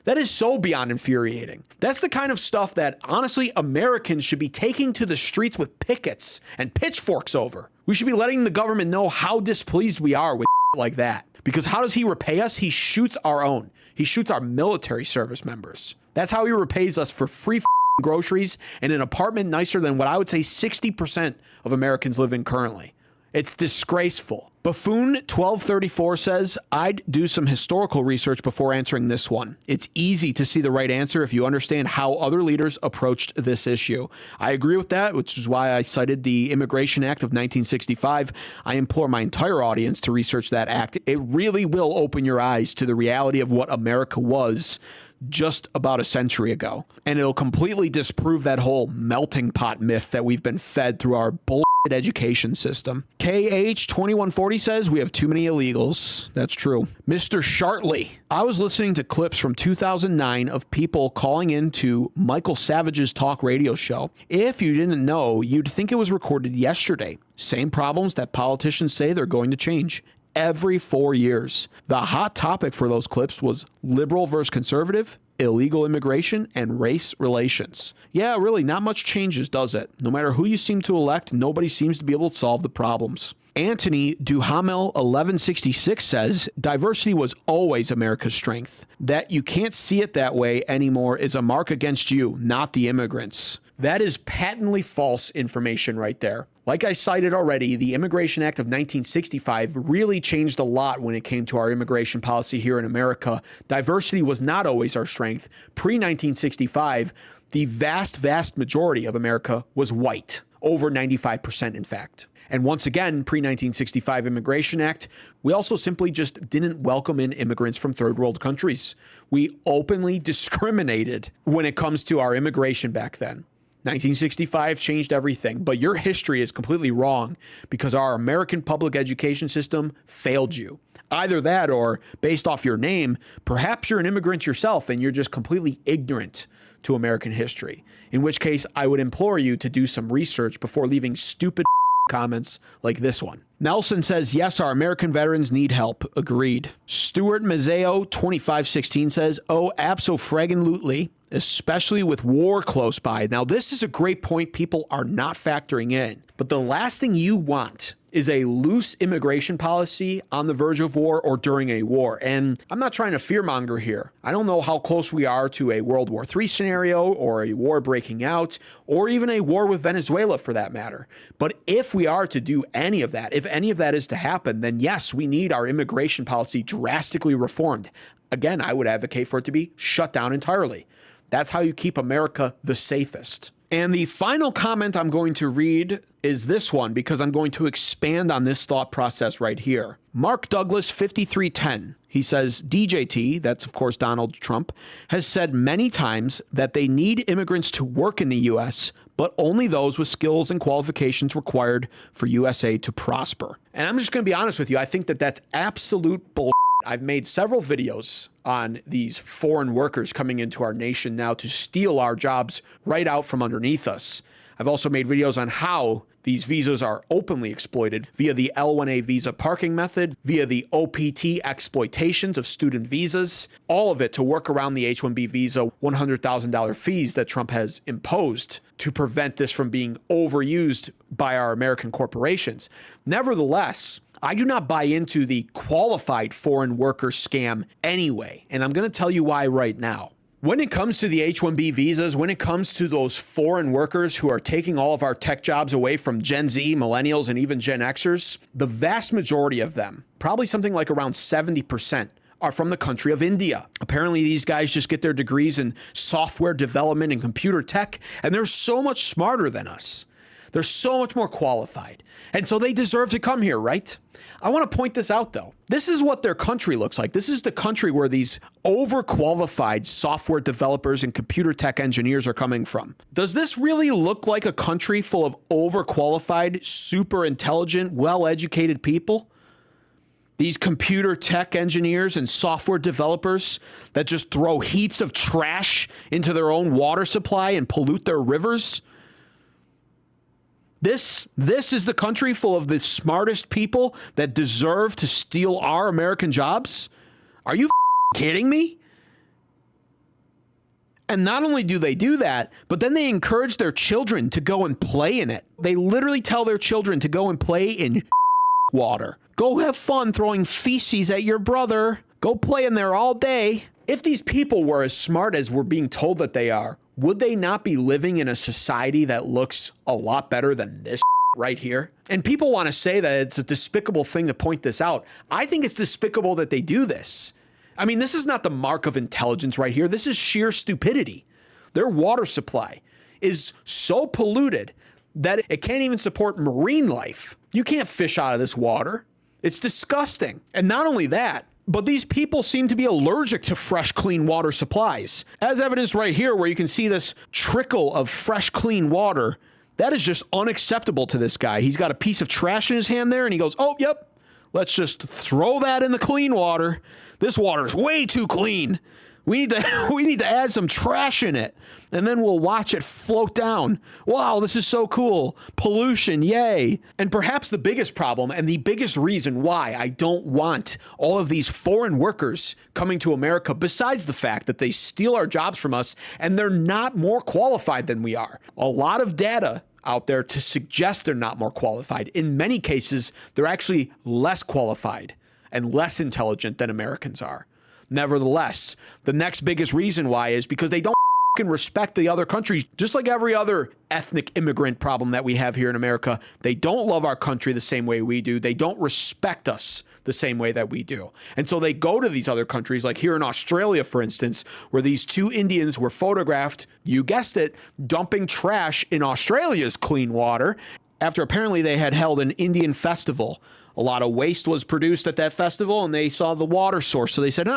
That is so beyond infuriating. That's the kind of stuff that, honestly, Americans should be taking to the streets with pickets and pitchforks over. We should be letting the government know how displeased we are with like that. Because how does he repay us? He shoots our own. He shoots our military service members. That's how he repays us for free groceries and an apartment nicer than what I would say 60% of Americans live in currently. It's disgraceful. Buffoon1234 says, I'd do some historical research before answering this one. It's easy to see the right answer if you understand how other leaders approached this issue. I agree with that, which is why I cited the Immigration Act of 1965. I implore my entire audience to research that act. It really will open your eyes to the reality of what America was just about a century ago. And it'll completely disprove that whole melting pot myth that we've been fed through our bullshit education system. KH2140 says we have too many illegals. That's true. Mr. Shartley, I was listening to clips from 2009 of people calling into Michael Savage's talk radio show. If you didn't know, you'd think it was recorded yesterday. Same problems that politicians say they're going to change every 4 years. The hot topic for those clips was liberal versus conservative, illegal immigration, and race relations. Yeah, really, not much changes, does it? No matter who you seem to elect, nobody seems to be able to solve the problems. Anthony Duhamel 1166 says, diversity was always America's strength. That you can't see it that way anymore is a mark against you, not the immigrants. That is patently false information right there. Like I cited already, the Immigration Act of 1965 really changed a lot when it came to our immigration policy here in America. Diversity was not always our strength. Pre-1965, the vast majority of America was white, over 95% in fact. And once again, pre-1965 Immigration Act, we also simply just didn't welcome in immigrants from third world countries. We openly discriminated when it comes to our immigration back then. 1965 changed everything, but your history is completely wrong because our American public education system failed you. Either that or, based off your name, perhaps you're an immigrant yourself and you're just completely ignorant to American history. In which case, I would implore you to do some research before leaving stupid comments like this one. Nelson says, yes, our American veterans need help. Agreed. Stuart Mazzeo 2516 says, oh, abso-fraggin-lutely, especially with war close by. Now, this is a great point people are not factoring in. But the last thing you want is a loose immigration policy on the verge of war or during a war. And I'm not trying to fearmonger here. I don't know how close we are to a World War III scenario or a war breaking out or even a war with Venezuela for that matter. But if we are to do any of that, if any of that is to happen, then yes, we need our immigration policy drastically reformed. Again, I would advocate for it to be shut down entirely. That's how you keep America the safest. And the final comment I'm going to read is this one because I'm going to expand on this thought process right here. Mark Douglas 5310. He says, DJT, that's of course Donald Trump, has said many times that they need immigrants to work in the U.S., but only those with skills and qualifications required for USA to prosper. And I'm just going to be honest with you. I think that that's absolute bullshit. I've made several videos on these foreign workers coming into our nation now to steal our jobs right out from underneath us. I've also made videos on how these visas are openly exploited via the L1A visa parking method, via the OPT exploitations of student visas, all of it to work around the H-1B visa $100,000 fees that Trump has imposed to prevent this from being overused by our American corporations. Nevertheless, I do not buy into the qualified foreign worker scam anyway, and I'm going to tell you why right now. When it comes to the H-1B visas, when it comes to those foreign workers who are taking all of our tech jobs away from Gen Z, millennials, and even Gen Xers, the vast majority of them, probably something like around 70%, are from the country of India. Apparently, these guys just get their degrees in software development and computer tech, and they're so much smarter than us. They're so much more qualified. And so they deserve to come here, right? I want to point this out, though. This is what their country looks like. This is the country where these overqualified software developers and computer tech engineers are coming from. Does this really look like a country full of overqualified, super intelligent, well-educated people? These computer tech engineers and software developers that just throw heaps of trash into their own water supply and pollute their rivers? This is the country full of the smartest people that deserve to steal our American jobs? Are you kidding me? And not only do they do that, but then they encourage their children to go and play in it. They literally tell their children to go and play in water. Go have fun throwing feces at your brother. Go play in there all day. If these people were as smart as we're being told that they are, would they not be living in a society that looks a lot better than this right here? And people want to say that it's a despicable thing to point this out. I think it's despicable that they do this. I mean, this is not the mark of intelligence right here. This is sheer stupidity. Their water supply is so polluted that it can't even support marine life. You can't fish out of this water. It's disgusting. And not only that, but these people seem to be allergic to fresh, clean water supplies. As evidenced right here, where you can see this trickle of fresh, clean water, that is just unacceptable to this guy. He's got a piece of trash in his hand there, and he goes, oh, yep, let's just throw that in the clean water. This water is way too clean. We need to add some trash in it, and then we'll watch it float down. Wow, this is so cool. Pollution, yay. And perhaps the biggest problem and the biggest reason why I don't want all of these foreign workers coming to America, besides the fact that they steal our jobs from us and they're not more qualified than we are. A lot of data out there to suggest they're not more qualified. In many cases, they're actually less qualified and less intelligent than Americans are. Nevertheless, the next biggest reason why is because they don't respect the other countries. Just like every other ethnic immigrant problem that we have here in America, they don't love our country the same way we do. They don't respect us the same way that we do. And so they go to these other countries, like here in Australia, for instance, where these two Indians were photographed, you guessed it, dumping trash in Australia's clean water after apparently they had held an Indian festival. A lot of waste was produced at that festival, and they saw the water source. So they said,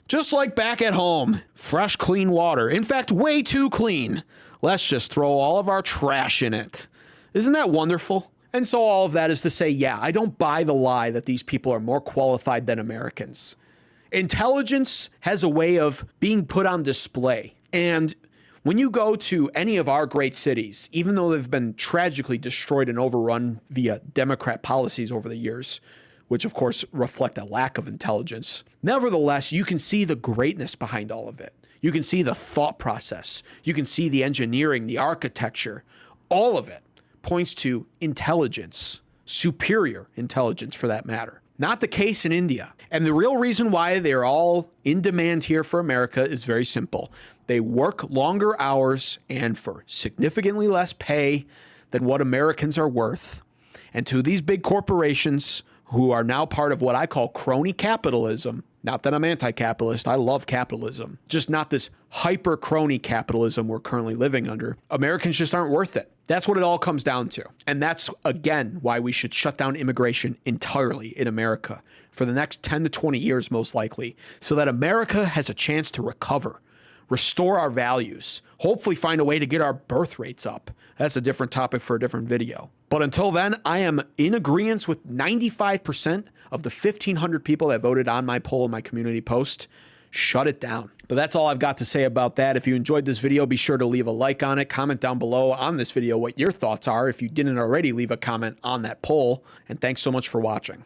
just like back at home, fresh, clean water. In fact, way too clean. Let's just throw all of our trash in it. Isn't that wonderful? And so all of that is to say, yeah, I don't buy the lie that these people are more qualified than Americans. Intelligence has a way of being put on display. And when you go to any of our great cities, even though they've been tragically destroyed and overrun via Democrat policies over the years, which of course reflect a lack of intelligence, nevertheless, you can see the greatness behind all of it. You can see the thought process. You can see the engineering, the architecture. All of it points to intelligence, superior intelligence for that matter. Not the case in India. And the real reason why they're all in demand here for America is very simple. They work longer hours and for significantly less pay than what Americans are worth. And to these big corporations who are now part of what I call crony capitalism, not that I'm anti-capitalist, I love capitalism, just not this hyper crony capitalism we're currently living under, Americans just aren't worth it. That's what it all comes down to. And that's, again, why we should shut down immigration entirely in America for the next 10 to 20 years, most likely, so that America has a chance to recover, restore our values, hopefully find a way to get our birth rates up. That's a different topic for a different video. But until then, I am in agreement with 95% of the 1,500 people that voted on my poll in my community post. Shut it down. But that's all I've got to say about that. If you enjoyed this video, be sure to leave a like on it. Comment down below on this video what your thoughts are if you didn't already leave a comment on that poll. And thanks so much for watching.